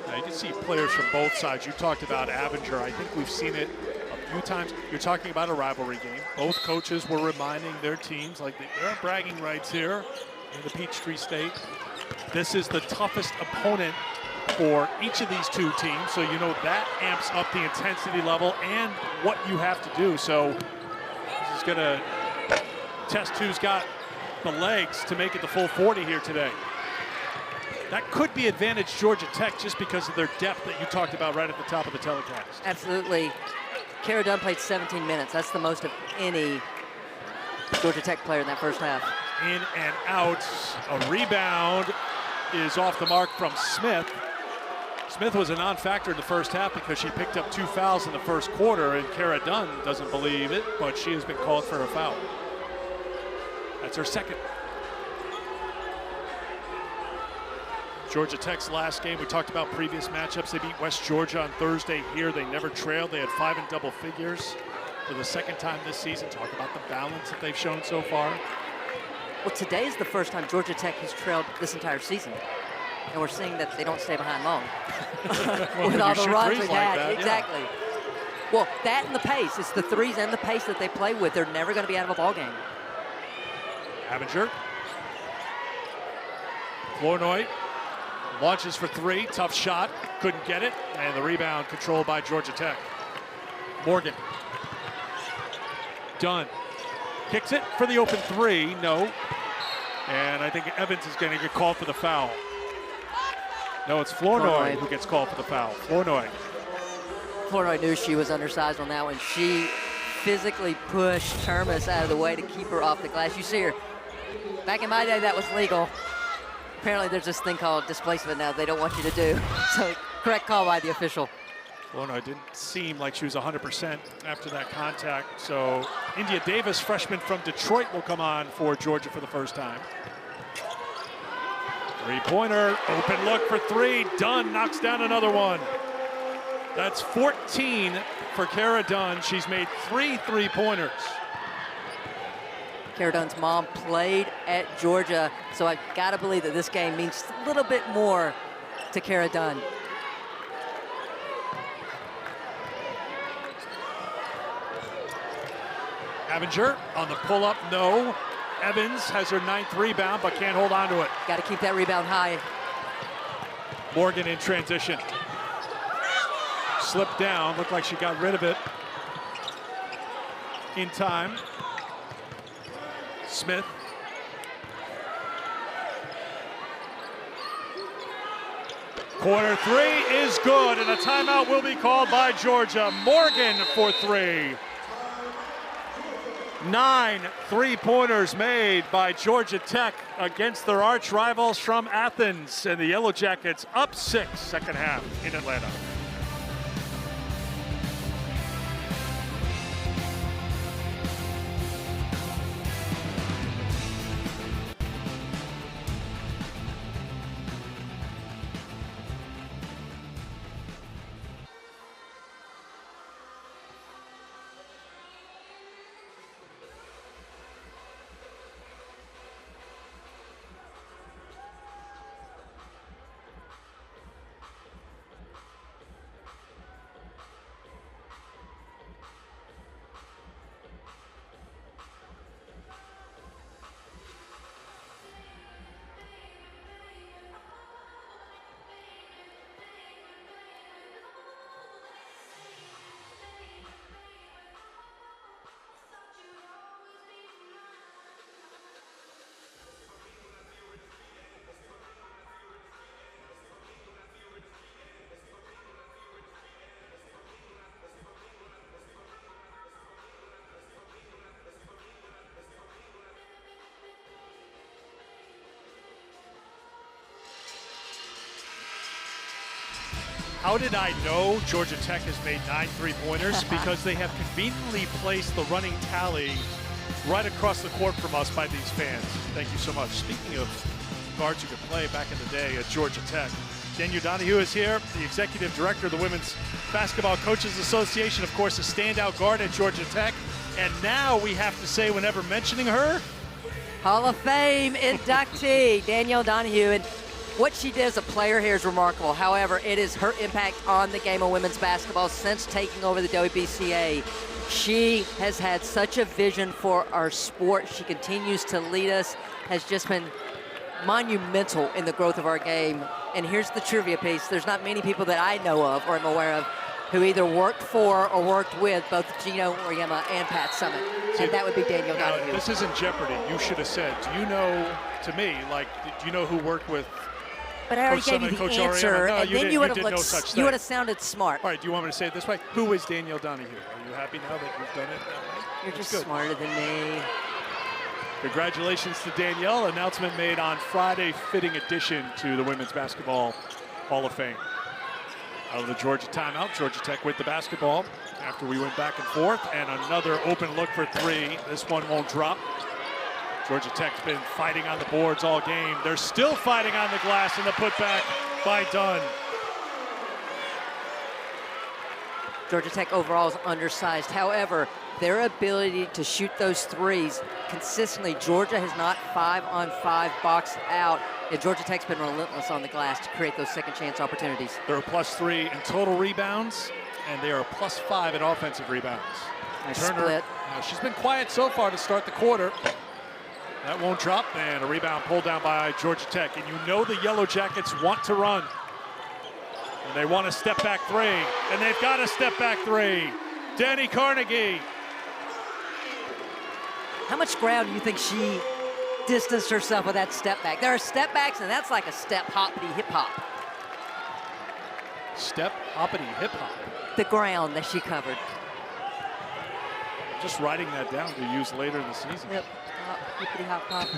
Speaker 1: Now you can see players from both sides. You talked about Avenger. I think we've seen it a few times. You're talking about a rivalry game. Both coaches were reminding their teams, like there are bragging rights here in the Peachtree State. This is the toughest opponent for each of these 2 teams, so you know that amps up the intensity level and what you have to do. So this is gonna test who's got the legs to make it the full 40 here today. That could be advantage Georgia Tech just because of their depth that you talked about right at the top of the telecast.
Speaker 2: Absolutely. Kara Dunn played 17 minutes. That's the most of any Georgia Tech player in that first half.
Speaker 1: In and out. A rebound is off the mark from Smith. Smith was a non-factor in the first half because she picked up 2 fouls in the first quarter, and Kara Dunn doesn't believe it, but she has been called for a foul. That's her second. Georgia Tech's last game, we talked about previous matchups. They beat West Georgia on Thursday here. They never trailed. They had 5 in double figures for the second time this season. Talk about the balance that they've shown so far.
Speaker 2: Well, today is the first time Georgia Tech has trailed this entire season. And we're seeing that they don't stay behind long.
Speaker 1: Well,
Speaker 2: with all the runs we've had.
Speaker 1: That,
Speaker 2: exactly.
Speaker 1: Yeah.
Speaker 2: Well, that and the pace. It's the threes and the pace that they play with. They're never going to be out of a ball game.
Speaker 1: Abinger. Flournoy launches for 3. Tough shot. Couldn't get it. And the rebound controlled by Georgia Tech. Morgan. Dunn. Kicks it for the open 3. No. And I think Evans is going to get called for the foul. No, it's Flournoy who gets called for the foul. Flournoy
Speaker 2: knew she was undersized on that one. She physically pushed Termas out of the way to keep her off the glass. You see her. Back in my day, that was legal. Apparently, there's this thing called displacement now they don't want you to do. So, correct call by the official.
Speaker 1: Flournoy didn't seem like she was 100% after that contact. So, India Davis, freshman from Detroit, will come on for Georgia for the first time. Three-pointer, open look for 3. Dunn knocks down another one. That's 14 for Kara Dunn. She's made 3 three-pointers.
Speaker 2: Kara Dunn's mom played at Georgia, so I've got to believe that this game means a little bit more to Kara Dunn.
Speaker 1: Abinger on the pull-up, no. Evans has her 9th rebound, but can't hold on to it.
Speaker 2: Got to keep that rebound high.
Speaker 1: Morgan in transition. Slipped down, looked like she got rid of it in time. Smith. Corner 3 is good, and a timeout will be called by Georgia. Morgan for 3. 9 three-pointers made by Georgia Tech against their arch rivals from Athens, and the Yellow Jackets up 6 second half in Atlanta. How did I know Georgia Tech has made 9 three-pointers? Because they have conveniently placed the running tally right across the court from us by these fans. Thank you so much. Speaking of guards who could play back in the day at Georgia Tech, Daniel Donahue is here, the executive director of the Women's Basketball Coaches Association, of course, a standout guard at Georgia Tech. And now we have to say, whenever mentioning her,
Speaker 2: Hall of Fame inductee, Danielle Donahue. And what she did as a player here is remarkable. However, it is her impact on the game of women's basketball since taking over the WBCA. She has had such a vision for our sport. She continues to lead us, has just been monumental in the growth of our game. And here's the trivia piece. There's not many people that I know of or am aware of who either worked for or worked with both Gino Auriemma and Pat Summit. And that would be Danielle Donahue.
Speaker 1: This isn't Jeopardy. You should have said, do you know, to me, like, do you know who worked with
Speaker 2: But I already gave you the answer,
Speaker 1: No,
Speaker 2: and
Speaker 1: you
Speaker 2: then
Speaker 1: did,
Speaker 2: you would
Speaker 1: you
Speaker 2: have
Speaker 1: did no
Speaker 2: looked,
Speaker 1: such
Speaker 2: you
Speaker 1: thing.
Speaker 2: would have sounded smart.
Speaker 1: All right, do you want me to say it this way? Who is Danielle Donahue? Are you happy now that you've done it that way?
Speaker 2: You're
Speaker 1: That's
Speaker 2: just
Speaker 1: good.
Speaker 2: smarter than me.
Speaker 1: Congratulations to Danielle. Announcement made on Friday, fitting addition to the Women's Basketball Hall of Fame. Out of the Georgia timeout, Georgia Tech with the basketball after we went back and forth, and another open look for three. This one won't drop. Georgia Tech's been fighting on the boards all game. They're still fighting on the glass, and the putback by Dunn.
Speaker 2: Georgia Tech overall is undersized. However, their ability to shoot those threes consistently, Georgia has not 5-on-5 boxed out, and Georgia Tech's been relentless on the glass to create those second chance opportunities.
Speaker 1: They're a +3 in total rebounds, and they are a +5 in offensive rebounds.
Speaker 2: Nice
Speaker 1: Turner,
Speaker 2: split.
Speaker 1: she's been quiet so far to start the quarter. That won't drop, and a rebound pulled down by Georgia Tech. And you know the Yellow Jackets want to run. And they want a step-back three, and they've got a step-back three. Dani Carnegie.
Speaker 2: How much ground do you think she distanced herself with that step back? There are step backs, and that's like a step hoppity hip hop.
Speaker 1: Step hoppity hip hop.
Speaker 2: The ground that she covered.
Speaker 1: Just writing that down to use later in the season.
Speaker 2: Hip hop, hippity hop hop.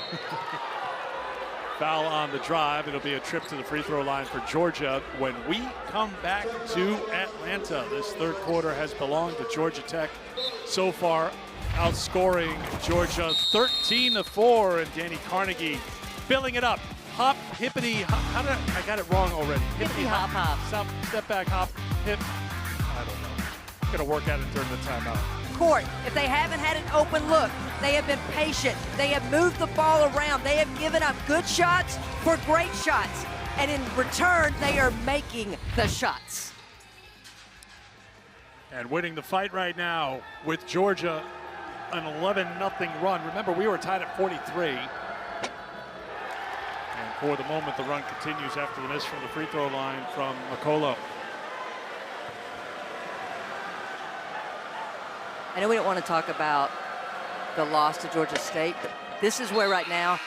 Speaker 1: Foul on the drive. It'll be a trip to the free throw line for Georgia when we come back to Atlanta. This third quarter has belonged to Georgia Tech so far, outscoring Georgia 13-4, and Dani Carnegie filling it up. Hop, hippity, hop. I got it wrong already.
Speaker 2: Hippity hop hop.
Speaker 1: Step back, hop, hip. I don't know. I'm gonna work at it during the timeout.
Speaker 2: Court, if they haven't had an open look, they have been patient. They have moved the ball around. They have given up good shots for great shots. And in return, they are making the shots.
Speaker 1: And winning the fight right now with Georgia, an 11-0 run. Remember, we were tied at 43. And for the moment, the run continues after the miss from the free throw line from Makolo.
Speaker 2: I know we don't want to talk about the loss to Georgia State, but this is where right now,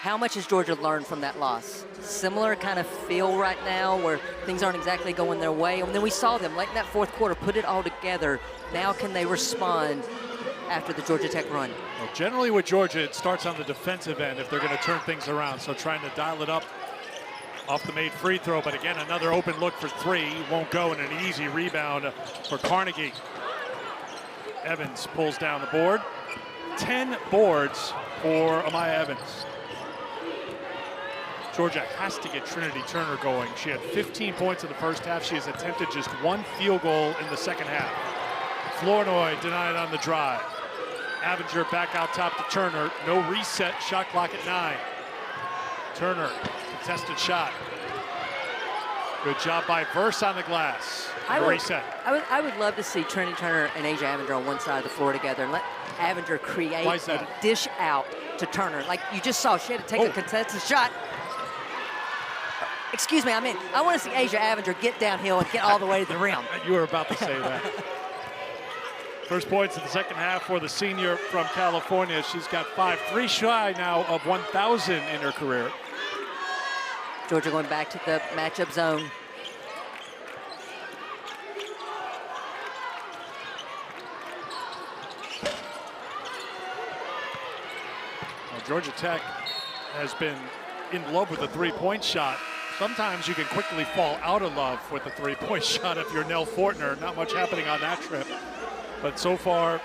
Speaker 2: how much has Georgia learned from that loss? Similar kind of feel right now where things aren't exactly going their way. And then we saw them late in that fourth quarter put it all together. Now can they respond after the Georgia Tech run?
Speaker 1: Well, generally with Georgia, it starts on the defensive end if they're going to turn things around. So trying to dial it up off the made free throw. But again, another open look for three. Won't go, and an easy rebound for Carnegie. Evans pulls down the board. 10 boards for Amaya Evans. Georgia has to get Trinity Turner going. She had 15 points in the first half. She has attempted just one field goal in the second half. Flournoy denied on the drive. Avinger back out top to Turner. No reset, shot clock at 9. Turner, contested shot. Good job by Verse on the glass. Reset.
Speaker 2: I would love to see Trinity Turner and Asia Avinger on one side of the floor together and let Avinger create a dish out to Turner. Like you just saw, she had to take a contested shot. Excuse me, I want to see Asia Avinger get downhill and get all the way to the rim.
Speaker 1: You were about to say that. First points in the second half for the senior from California. She's got 5, 3 shy now of 1,000 in her career.
Speaker 2: Georgia going back to the matchup zone.
Speaker 1: Well, Georgia Tech has been in love with the three-point shot. Sometimes you can quickly fall out of love with the three-point shot if you're Nell Fortner. Not much happening on that trip. But so far,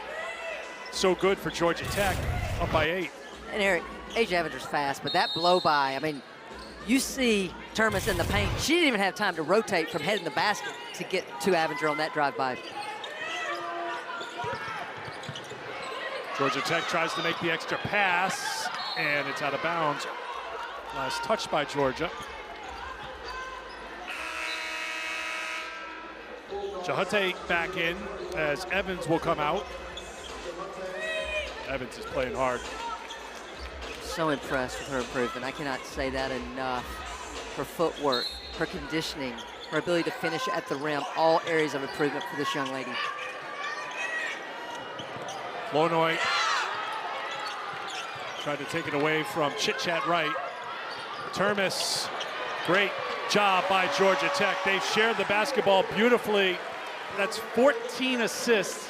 Speaker 1: so good for Georgia Tech, up by 8.
Speaker 2: And Eric, Asia Avinger's fast, but that blow by, you see Termas in the paint. She didn't even have time to rotate from heading the basket to get to Avinger on that drive by.
Speaker 1: Georgia Tech tries to make the extra pass, and it's out of bounds. Last touch by Georgia. Jahate back in as Evans will come out. Evans is playing hard.
Speaker 2: So impressed with her improvement. I cannot say that enough. Her footwork, her conditioning, her ability to finish at the rim, all areas of improvement for this young lady.
Speaker 1: Flournoy tried to take it away from Chit Chat Wright. Termas Great job by Georgia Tech. They've shared the basketball beautifully. That's 14 assists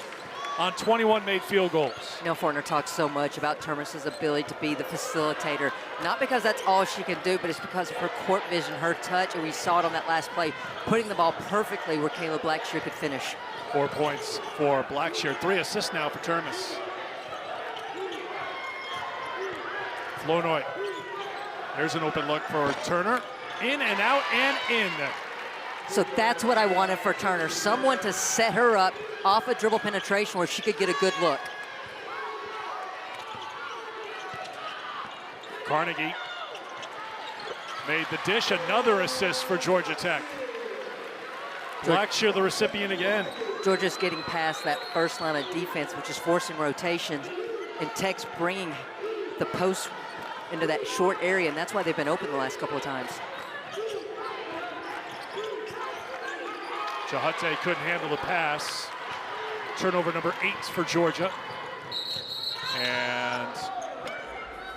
Speaker 1: on 21 made field goals.
Speaker 2: Nell Fortner talks so much about Termis's ability to be the facilitator, not because that's all she can do, but it's because of her court vision, her touch, and we saw it on that last play, putting the ball perfectly where Kayla Blackshear could finish.
Speaker 1: 4 points for Blackshear. 3 assists now for Termis. Flournoy. There's an open look for Turner. In and out and in.
Speaker 2: So that's what I wanted for Turner, someone to set her up off a dribble penetration where she could get a good look.
Speaker 1: Carnegie made the dish, another assist for Georgia Tech. Blackshear the recipient again.
Speaker 2: Georgia's getting past that first line of defense, which is forcing rotations, and Tech's bringing the post into that short area, and that's why they've been open the last couple of times.
Speaker 1: Jahate couldn't handle the pass. Turnover number 8 for Georgia. And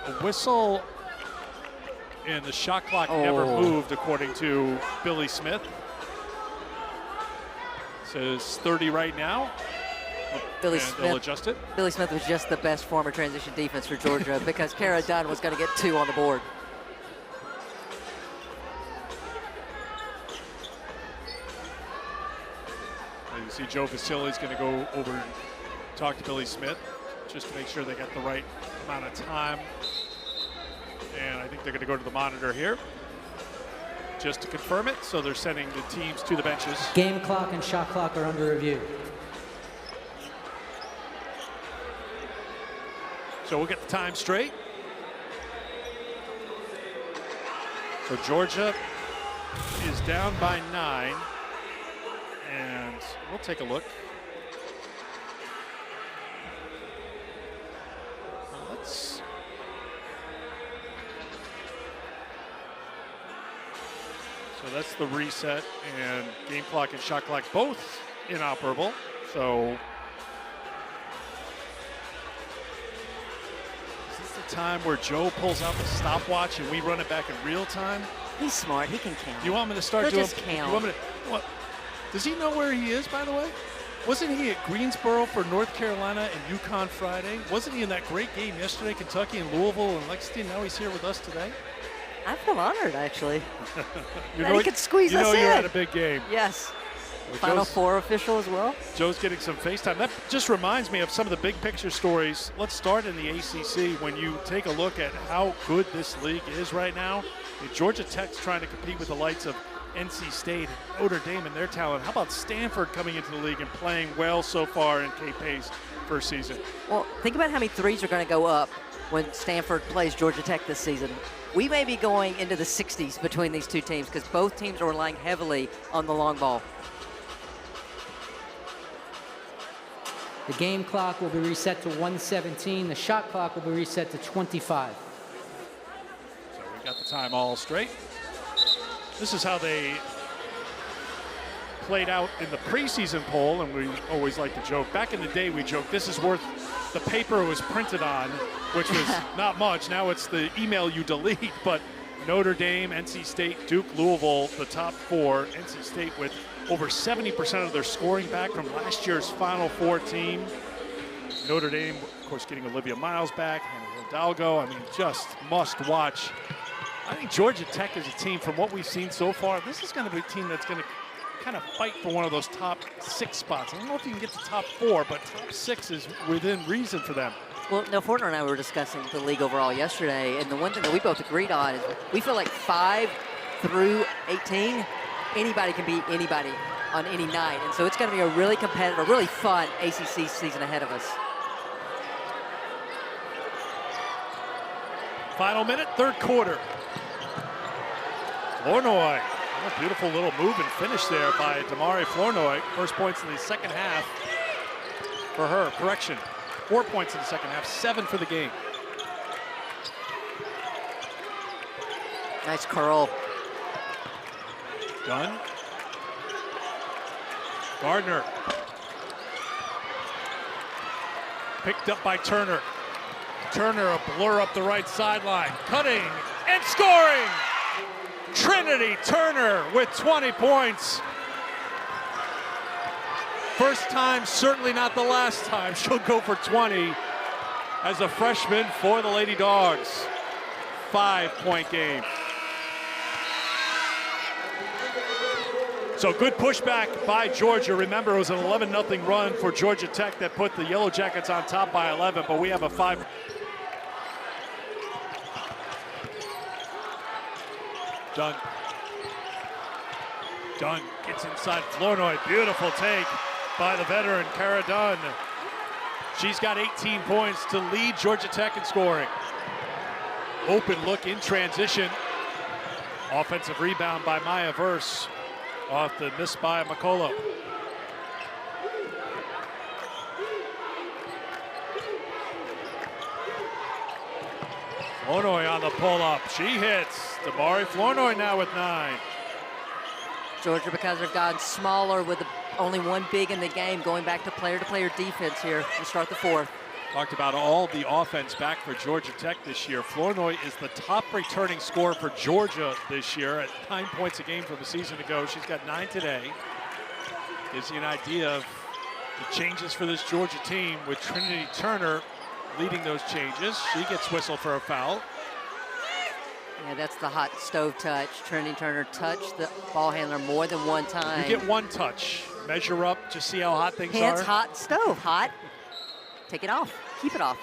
Speaker 1: a whistle, and the shot clock never moved, according to Billy Smith. Says 30 right now. They'll adjust it.
Speaker 2: Billy Smith was just the best form of transition defense for Georgia because Kara Dunn was going to get 2 on the board.
Speaker 1: You see Joe Vasili's going to go over and talk to Billy Smith just to make sure they got the right amount of time. And I think they're going to go to the monitor here just to confirm it. So they're sending the teams to the benches.
Speaker 3: Game clock and shot clock are under review.
Speaker 1: So we'll get the time straight. So Georgia is down by 9. And we'll take a look. So that's the reset, and game clock and shot clock both inoperable. So is this the time where Joe pulls out the stopwatch and we run it back in real time?
Speaker 2: He's smart. He can count.
Speaker 1: You want me to start
Speaker 2: He'll
Speaker 1: doing?
Speaker 2: just count.
Speaker 1: You want me to? What? Does he know where he is, by the way? Wasn't he at Greensboro for North Carolina and UConn Friday? Wasn't he in that great game yesterday, Kentucky and Louisville and Lexington? Now he's here with us today.
Speaker 2: I feel honored, actually.
Speaker 1: You
Speaker 2: that
Speaker 1: know
Speaker 2: he could squeeze us in.
Speaker 1: You know you're at a big game.
Speaker 2: Yes.
Speaker 1: Well,
Speaker 2: Final Four official as well.
Speaker 1: Joe's getting some FaceTime. That just reminds me of some of the big picture stories. Let's start in the ACC. When you take a look at how good this league is right now, Georgia Tech's trying to compete with the likes of NC State and Notre Dame and their talent. How about Stanford coming into the league and playing well so far in K-Pay's first season?
Speaker 2: Well, think about how many threes are going to go up when Stanford plays Georgia Tech this season. We may be going into the 60s between these two teams because both teams are relying heavily on the long ball.
Speaker 3: The game clock will be reset to 1:17. The shot clock will be reset to 25.
Speaker 1: So we got the time all straight. This is how they played out in the preseason poll, and we always like to joke. Back in the day, we joked this is worth the paper it was printed on, which was not much. Now it's the email you delete, but Notre Dame, NC State, Duke, Louisville, the top 4. NC State with over 70% of their scoring back from last year's Final Four team. Notre Dame, of course, getting Olivia Miles back, Hannah Hidalgo. I mean, just must watch. I think Georgia Tech is a team, from what we've seen so far, this is going to be a team that's going to kind of fight for one of those top 6 spots. I don't know if you can get to top 4, but top 6 is within reason for them.
Speaker 2: Well, no, Fortner and I were discussing the league overall yesterday, and the one thing that we both agreed on is we feel like 5 through 18, anybody can beat anybody on any night. And so it's going to be a really competitive, a really fun ACC season ahead of us.
Speaker 1: Final minute, third quarter. Flournoy. A beautiful little move and finish there by Damari Flournoy. First points in the second half for her. Correction, 4 points in the second half, 7 for the game.
Speaker 2: Nice curl.
Speaker 1: Dunn. Gardner. Picked up by Turner. Turner, a blur up the right sideline. Cutting and scoring! Trinity Turner with 20 points. First time, certainly not the last time, she'll go for 20 as a freshman for the Lady Dogs. 5-point game. So good pushback by Georgia. Remember, it was an 11-0 run for Georgia Tech that put the Yellow Jackets on top by 11, but we have a 5. Dunn gets inside Flournoy. Beautiful take by the veteran, Cara Dunn. She's got 18 points to lead Georgia Tech in scoring. Open look in transition. Offensive rebound by Maya Verse off the miss by McCullough. Flournoy on the pull-up. She hits. Damari Flournoy now with 9.
Speaker 2: Georgia, because they've gotten smaller with only one big in the game, going back to player defense here to start the fourth.
Speaker 1: Talked about all the offense back for Georgia Tech this year. Flournoy is the top returning scorer for Georgia this year at 9 points a game from a season ago. She's got 9 today. Gives you an idea of the changes for this Georgia team with Trinity Turner leading those changes. She gets whistled for a foul.
Speaker 2: Yeah, that's the hot stove touch. Trinity Turner touched the ball handler more than one time.
Speaker 1: You get one touch. Measure up, just see how hot things
Speaker 2: Hands
Speaker 1: are.
Speaker 2: hot, stove hot. Take it off, keep it off.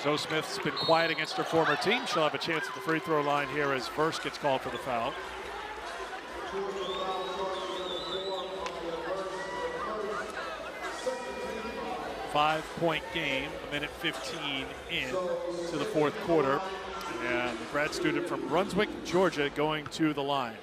Speaker 1: Zoe Smith's been quiet against her former team. She'll have a chance at the free throw line here as Verse gets called for the foul. Five-point game, a minute 15 in to the fourth quarter. And the grad student from Brunswick, Georgia, going to the line.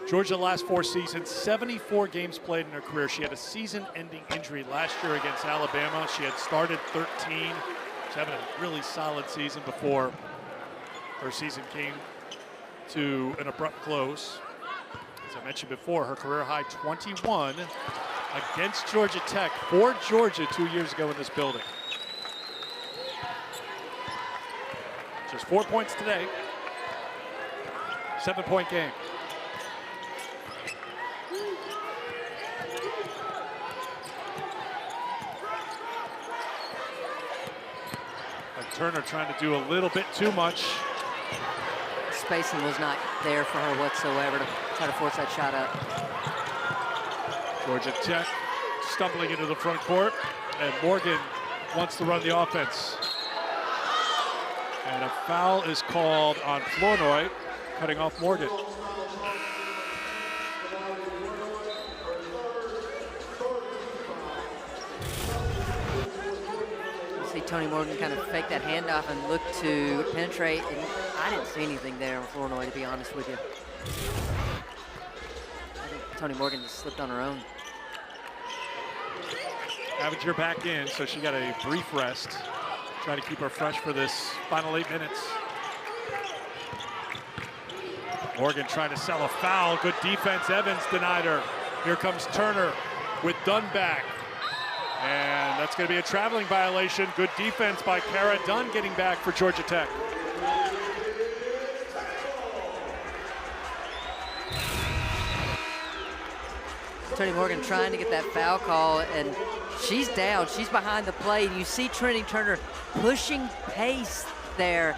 Speaker 1: Georgia last 4 seasons, 74 games played in her career. She had a season-ending injury last year against Alabama. She had started 13. She's having a really solid season before her season came to an abrupt close. As I mentioned before, her career high 21 against Georgia Tech for Georgia 2 years ago in this building. Just 4 points today. 7-point game. Turner trying to do a little bit too much.
Speaker 2: Spacing was not there for her whatsoever to try to force that shot up.
Speaker 1: Georgia Tech stumbling into the front court, and Morgan wants to run the offense. And a foul is called on Flournoy, cutting off Morgan.
Speaker 2: Tony Morgan kind of faked that handoff and looked to penetrate, and I didn't see anything there on Flournoy, to be honest with you. I think Tony Morgan just slipped on her own.
Speaker 1: Avenger back in, so she got a brief rest. Try to keep her fresh for this final 8 minutes. Morgan trying to sell a foul. Good defense. Evans denied her. Here comes Turner with Dunn back. And that's going to be a traveling violation. Good defense by Cara Dunn getting back for Georgia Tech.
Speaker 2: Tony Morgan trying to get that foul call, and she's down. She's behind the plate. You see Trinity Turner pushing pace there.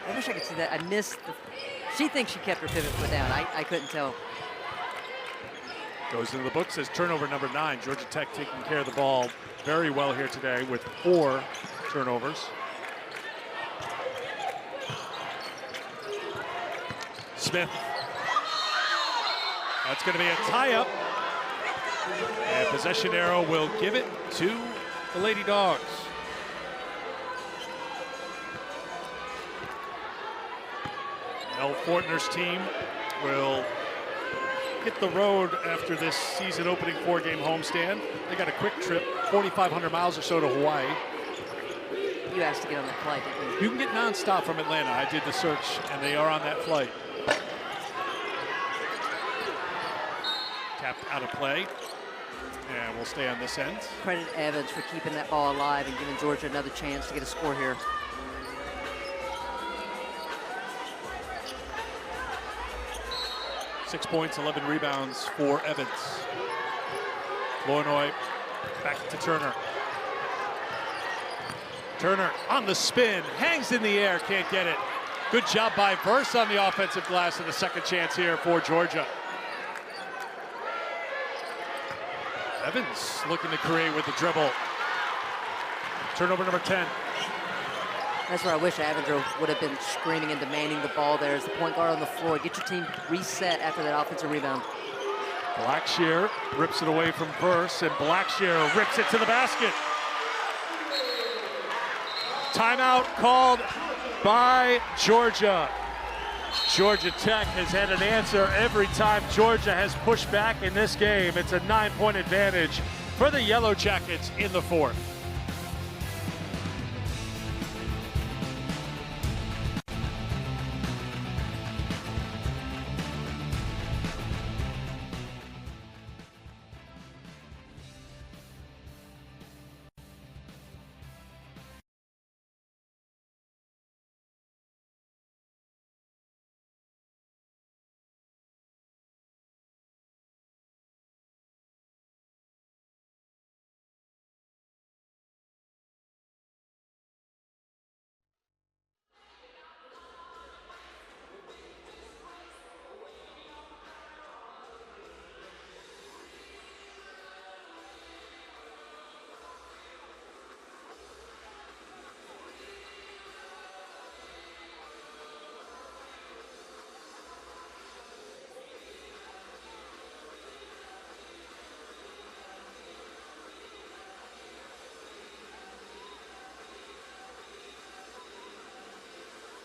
Speaker 2: I wish I could see that. I missed the... She thinks she kept her pivot foot down. I couldn't tell.
Speaker 1: Goes into the books as turnover number 9. Georgia Tech taking care of the ball very well here today with 4 turnovers. Smith. That's going to be a tie-up. And possession arrow will give it to the Lady Dogs. Mel Fortner's team will hit the road after this season opening 4-game homestand. They got a quick trip, 4,500 miles or so to Hawaii.
Speaker 2: You asked to get on that flight, didn't you?
Speaker 1: You can get nonstop from Atlanta. I did the search, and they are on that flight. Tapped out of play. And we'll stay on this end.
Speaker 2: Credit Evans for keeping that ball alive and giving Georgia another chance to get a score here.
Speaker 1: Six points, 11 rebounds for Evans. Flournoy back to Turner. Turner on the spin, hangs in the air, can't get it. Good job by Verse on the offensive glass, and a second chance here for Georgia. Evans looking to create with the dribble. Turnover number 10.
Speaker 2: That's where I wish Evans would have been screaming and demanding the ball there as the point guard on the floor. Get your team reset after that offensive rebound.
Speaker 1: Blackshear rips it away from Verse, and Blackshear rips it to the basket. Timeout called by Georgia. Georgia Tech has had an answer every time Georgia has pushed back in this game. It's a 9-point advantage for the Yellow Jackets in the fourth.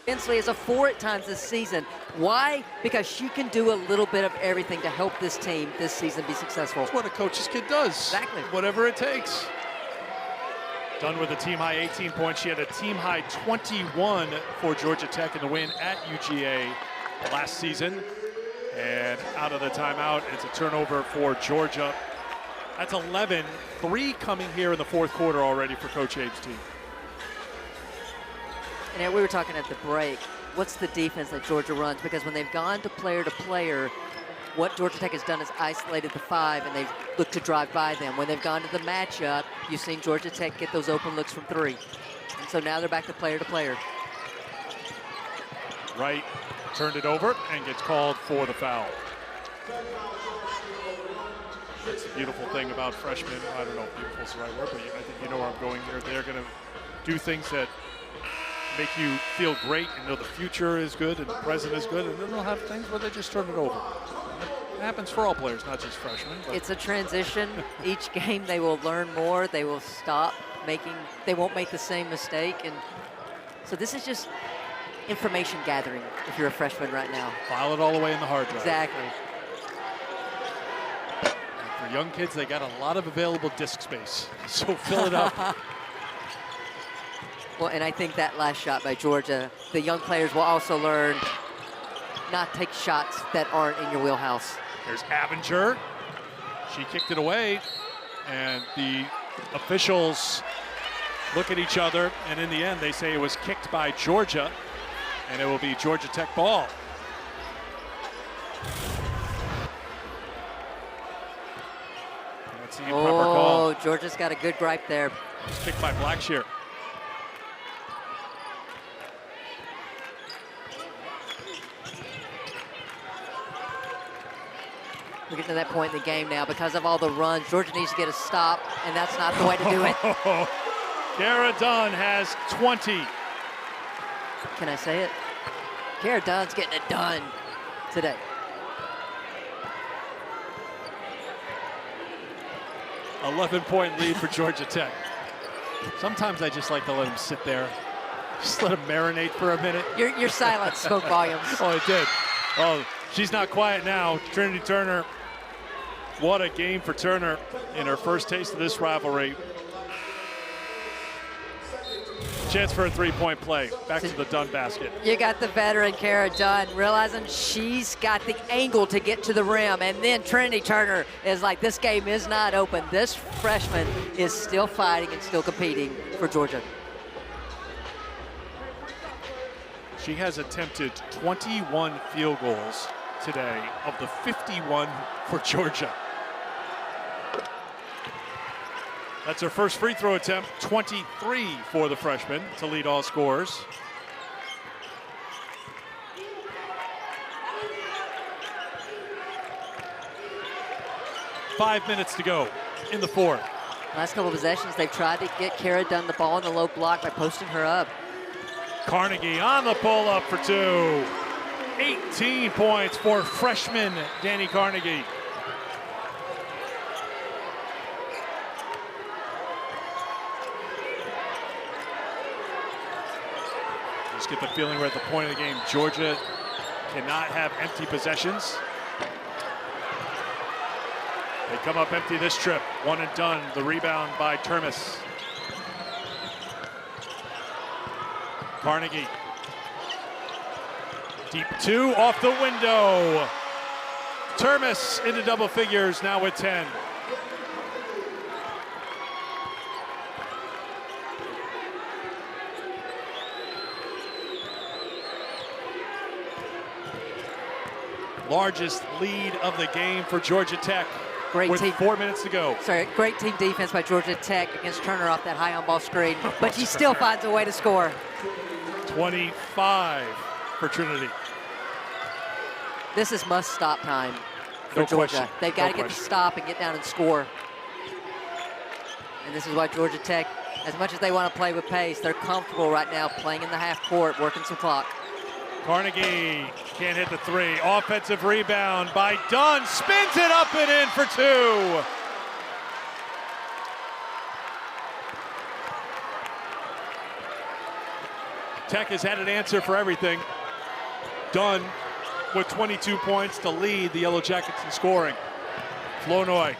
Speaker 2: Hensley is a 4 at times this season. Why? Because she can do a little bit of everything to help this team this season be successful.
Speaker 1: That's what a coach's kid does.
Speaker 2: Exactly.
Speaker 1: Whatever it takes. Dunn with a team-high 18 points. She had a team-high 21 for Georgia Tech in the win at UGA last season. And out of the timeout, it's a turnover for Georgia. That's 11. 3 coming here in the fourth quarter already for Coach Abe's team.
Speaker 2: And we were talking at the break, what's the defense that Georgia runs? Because when they've gone to player, what Georgia Tech has done is isolated the 5, and they've looked to drive by them. When they've gone to the matchup, you've seen Georgia Tech get those open looks from 3. And so now they're back to player.
Speaker 1: Wright turned it over and gets called for the foul. That's the beautiful thing about freshmen. I don't know if beautiful is the right word, but I think you know where I'm going here. They're going to do things that make you feel great and know the future is good and the present is good, and then they'll have things where they just turn it over. It happens for all players, not just freshmen.
Speaker 2: It's a transition. Each game they will learn more. They will stop making, they won't make the same mistake. And so this is just information gathering if you're a freshman right now.
Speaker 1: File it all away in the hard drive.
Speaker 2: Exactly.
Speaker 1: And for young kids, they got a lot of available disk space, so fill it up.
Speaker 2: Well, and I think that last shot by Georgia, the young players will also learn not take shots that aren't in your wheelhouse.
Speaker 1: There's Abinger. She kicked it away, and the officials look at each other, and in the end, they say it was kicked by Georgia, and it will be Georgia Tech ball. That's the improper call.
Speaker 2: Oh, Georgia's got a good gripe there.
Speaker 1: It's kicked by Blackshear.
Speaker 2: We're getting to that point in the game now because of all the runs. Georgia needs to get a stop, and that's not the way to do it.
Speaker 1: Kara Dunn has 20.
Speaker 2: Can I say it? Kara Dunn's getting it done today.
Speaker 1: A 11-point lead for Georgia Tech. Sometimes I just like to let them sit there. Just let them marinate for a minute.
Speaker 2: Your silence spoke volumes.
Speaker 1: Oh, it did. Oh, she's not quiet now. Trinity Turner. What a game for Turner in her first taste of this rivalry. Chance for a three-point play. Back to the Dunn basket.
Speaker 2: You got the veteran Cara Dunn realizing she's got the angle to get to the rim, and then Trinity Turner is like, this game is not open. This freshman is still fighting and still competing for Georgia.
Speaker 1: She has attempted 21 field goals today of the 51 for Georgia. That's her first free throw attempt, 23 for the freshman to lead all scorers. Five minutes to go in the fourth.
Speaker 2: Last couple of possessions, they've tried to get Cara Dunn the ball in the low block by posting her up.
Speaker 1: Carnegie on the pull-up for two. 18 points for freshman Dani Carnegie. Just get the feeling we're at the point of the game. Georgia cannot have empty possessions. They come up empty this trip. One and done. The rebound by Termes. Carnegie. Deep two off the window. Termes into double figures now with 10. Largest lead of the game for Georgia Tech.
Speaker 2: Great
Speaker 1: with
Speaker 2: team.
Speaker 1: 4 minutes to go.
Speaker 2: Sorry, great team defense by Georgia Tech against Turner off that high on-ball screen, but she still finds a way to score.
Speaker 1: 25 for Trinity.
Speaker 2: This is must-stop time for
Speaker 1: No
Speaker 2: Georgia.
Speaker 1: question.
Speaker 2: They've got
Speaker 1: No
Speaker 2: to get the
Speaker 1: question.
Speaker 2: stop and get down and score. And this is why Georgia Tech, as much as they want to play with pace, they're comfortable right now playing in the half court, working some clock.
Speaker 1: Carnegie can't hit the three. Offensive rebound by Dunn. Spins it up and in for two. Tech has had an answer for everything. Dunn with 22 points to lead the Yellow Jackets in scoring. Flournoy.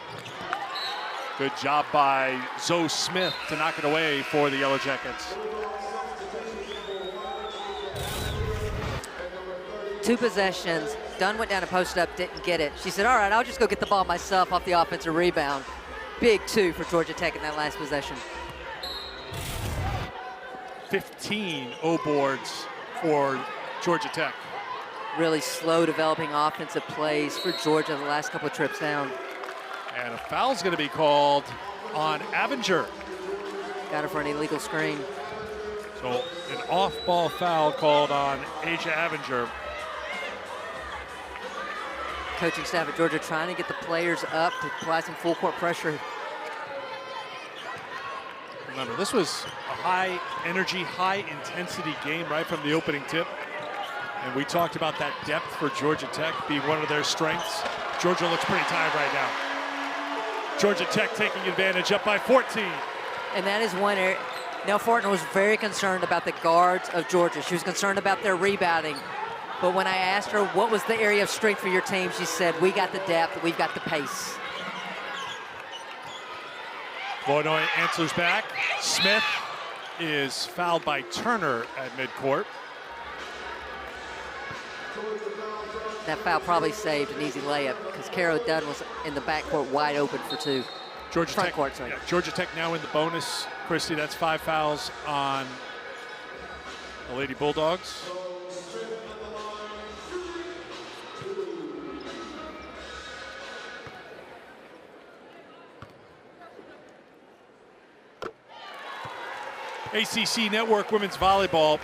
Speaker 1: Good job by Zoe Smith to knock it away for the Yellow Jackets.
Speaker 2: 2 possessions. Dunn went down and posted up, didn't get it. She said, all right, I'll just go get the ball myself off the offensive rebound. Big 2 for Georgia Tech in that last possession.
Speaker 1: 15 O-boards for Georgia Tech.
Speaker 2: Really slow developing offensive plays for Georgia the last couple of trips down.
Speaker 1: And a foul's going to be called on Avenger.
Speaker 2: Got her for an illegal screen.
Speaker 1: So an off-ball foul called on Asia Avenger.
Speaker 2: Coaching staff at Georgia trying to get the players up to apply some full court pressure.
Speaker 1: Remember, this was a high-energy, high-intensity game right from the opening tip. And we talked about that depth for Georgia Tech being one of their strengths. Georgia looks pretty tired right now. Georgia Tech taking advantage, up by 14.
Speaker 2: And that is one area. Nell Fortner was very concerned about the guards of Georgia. She was concerned about their rebounding. But when I asked her what was the area of strength for your team, she said, we got the depth, we've got the pace.
Speaker 1: Flournoy answers back. Smith is fouled by Turner at midcourt.
Speaker 2: That foul probably saved an easy layup because Cara Dunn was in the backcourt wide open for 2.
Speaker 1: Georgia
Speaker 2: Front
Speaker 1: Tech,
Speaker 2: court, sorry.
Speaker 1: yeah, Georgia Tech now in the bonus. Christy, that's 5 fouls on the Lady Bulldogs. ACC Network Women's Volleyball.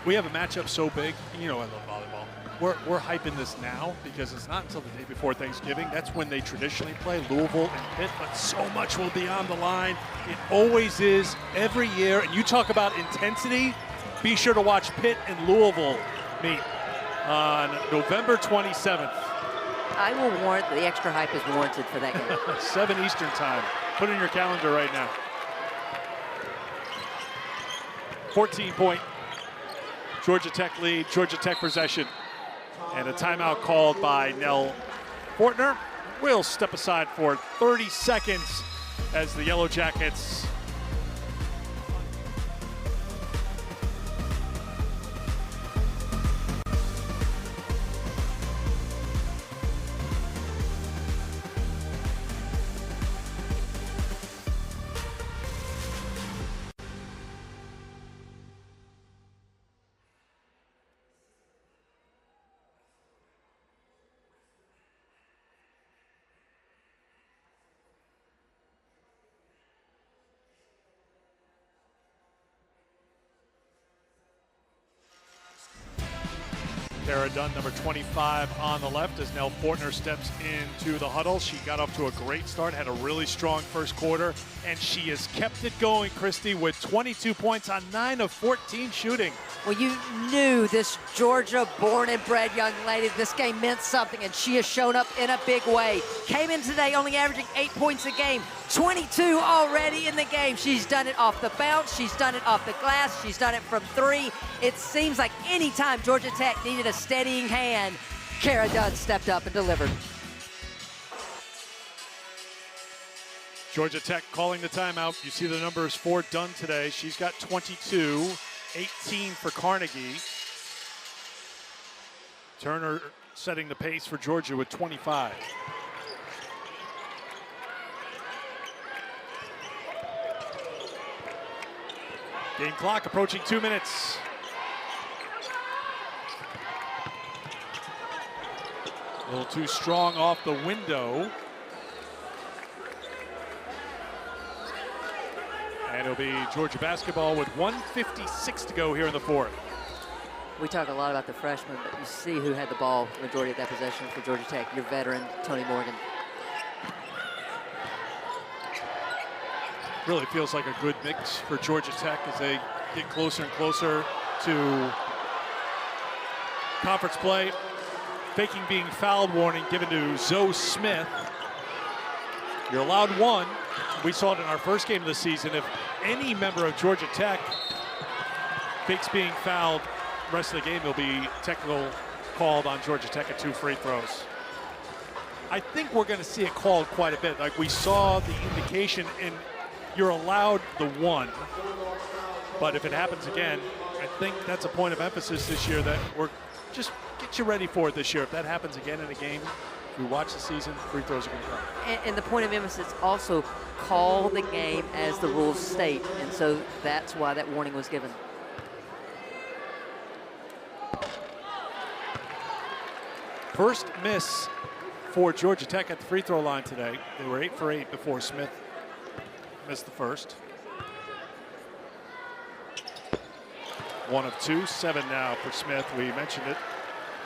Speaker 1: We have a matchup so big. You know I love volleyball. We're hyping this now because it's not until the day before Thanksgiving. That's when they traditionally play, Louisville and Pitt, but so much will be on the line. It always is every year. And you talk about intensity, be sure to watch Pitt and Louisville meet on November 27th.
Speaker 2: I will warrant the extra hype is warranted for that game.
Speaker 1: 7 Eastern time. Put it in your calendar right now. 14-point Georgia Tech lead, Georgia Tech possession. And a timeout called by Nell Fortner. We'll step aside for 30 seconds as the Yellow Jackets Kara Dunn, number 25 on the left, as Nell Fortner steps into the huddle. She got off to a great start, had a really strong first quarter, and she has kept it going, Christy, with 22 points on 9 of 14 shooting.
Speaker 2: Well, you knew this Georgia born and bred young lady, this game meant something, and she has shown up in a big way. Came in today only averaging 8 points a game, 22 already in the game. She's done it off the bounce, she's done it off the glass, she's done it from three. It seems like any time Georgia Tech needed a steadying hand, Kara Dunn stepped up and delivered.
Speaker 1: Georgia Tech calling the timeout. You see the numbers for Dunn today. She's got 22, 18 for Carnegie. Turner setting the pace for Georgia with 25. Game clock approaching 2 minutes. A little too strong off the window. And it'll be Georgia basketball with 1:56 to go here in the fourth.
Speaker 2: We talk a lot about the freshmen, but you see who had the ball the majority of that possession for Georgia Tech, your veteran, Tony Morgan.
Speaker 1: Really feels like a good mix for Georgia Tech as they get closer and closer to conference play. Faking being fouled warning given to Zoe Smith. You're allowed one. We saw it in our first game of the season. If any member of Georgia Tech fakes being fouled, the rest of the game will be technical called on Georgia Tech at 2 free throws. I think we're going to see it called quite a bit. Like we saw the indication in you're allowed the one, but if it happens again, I think that's a point of emphasis this year that we're just get you ready for it this year. If that happens again in a game, if we watch the season, free throws are going to come.
Speaker 2: And the point of emphasis also call the game as the rules state, and so that's why that warning was given.
Speaker 1: First miss for Georgia Tech at the free throw line today. They were 8 for 8 before Smith missed the first. 1 of 2, 7 now for Smith. We mentioned it.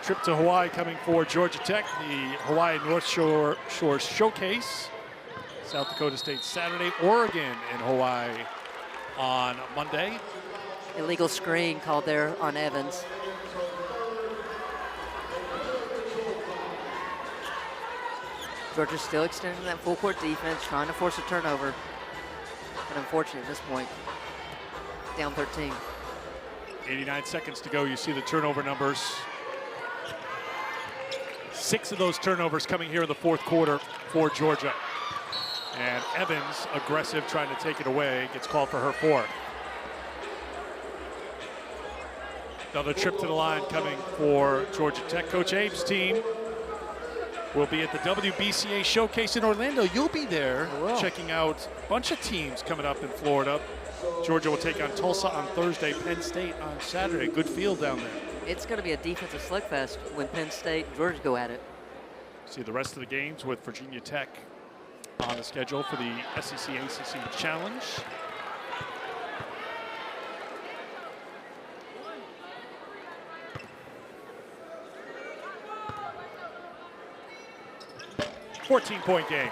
Speaker 1: Trip to Hawaii coming for Georgia Tech, the Hawaii North Shore Showcase. South Dakota State Saturday, Oregon in Hawaii on Monday.
Speaker 2: Illegal screen called there on Evans. Georgia's still extending that full court defense, trying to force a turnover. But unfortunately at this point, down 13.
Speaker 1: 89 seconds to go. You see the turnover numbers. 6 of those turnovers coming here in the fourth quarter for Georgia. And Evans, aggressive, trying to take it away, gets called for her 4th. Another trip to the line coming for Georgia Tech. Coach Abe's team will be at the WBCA Showcase in Orlando. You'll be there checking out a bunch of teams coming up in Florida. Georgia will take on Tulsa on Thursday, Penn State on Saturday. Good field down there.
Speaker 2: It's going to be a defensive slugfest when Penn State and Georgia go at it.
Speaker 1: See the rest of the games with Virginia Tech on the schedule for the SEC ACC Challenge. $14-point game.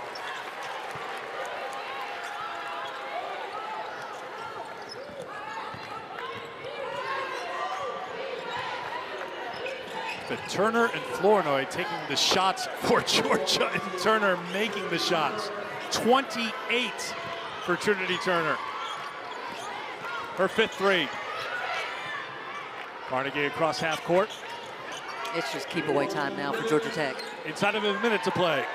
Speaker 1: But Turner and Flournoy taking the shots for Georgia, and Turner making the shots. 28 for Trinity Turner. Her 5th three. Carnegie across half court.
Speaker 2: It's just keep away time now for Georgia Tech.
Speaker 1: Inside of a minute to play.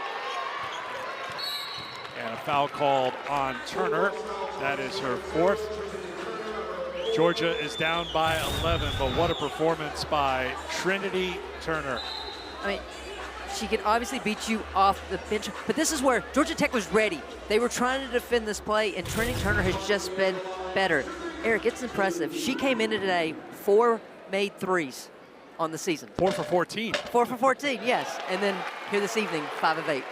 Speaker 1: And a foul called on Turner. That is her 4th. Georgia is down by 11, but what a performance by Trinity Turner.
Speaker 2: I mean, she can obviously beat you off the bench, but this is where Georgia Tech was ready. They were trying to defend this play, and Trinity Turner has just been better. Eric, it's impressive. She came into today 4 made threes on the season.
Speaker 1: 4 for 14.
Speaker 2: 4 for 14, yes. And then here this evening, 5 of 8.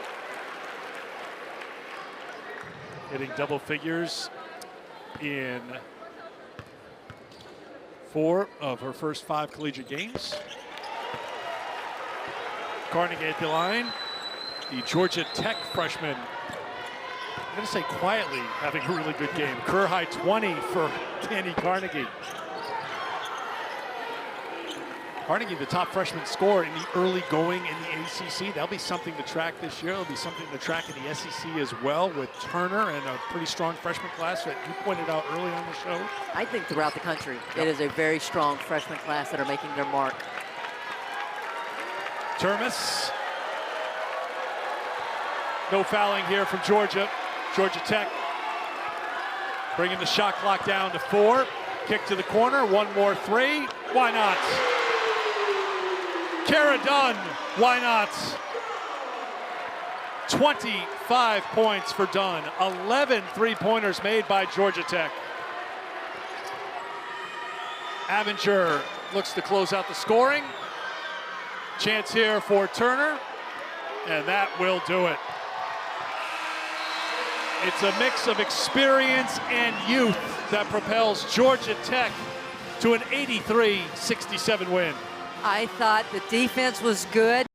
Speaker 1: Hitting double figures in 4 of her first 5 collegiate games. Carnegie at the line. The Georgia Tech freshman, I'm going to say quietly, having a really good game. Career high 20 for Dani Carnegie. Carnegie, the top freshman scorer in the early going in the ACC. That'll be something to track this year. It'll be something to track in the SEC as well, with Turner and a pretty strong freshman class that you pointed out early on the show.
Speaker 2: I think throughout the country, it is a very strong freshman class that are making their mark.
Speaker 1: Termes. No fouling here from Georgia. Georgia Tech bringing the shot clock down to 4. Kick to the corner, one more three. Why not? Dunn, why not? 25 points for Dunn. 11 three-pointers made by Georgia Tech. Avenger looks to close out the scoring. Chance here for Turner, and that will do it. It's a mix of experience and youth that propels Georgia Tech to an 83-67 win.
Speaker 2: I thought the defense was good.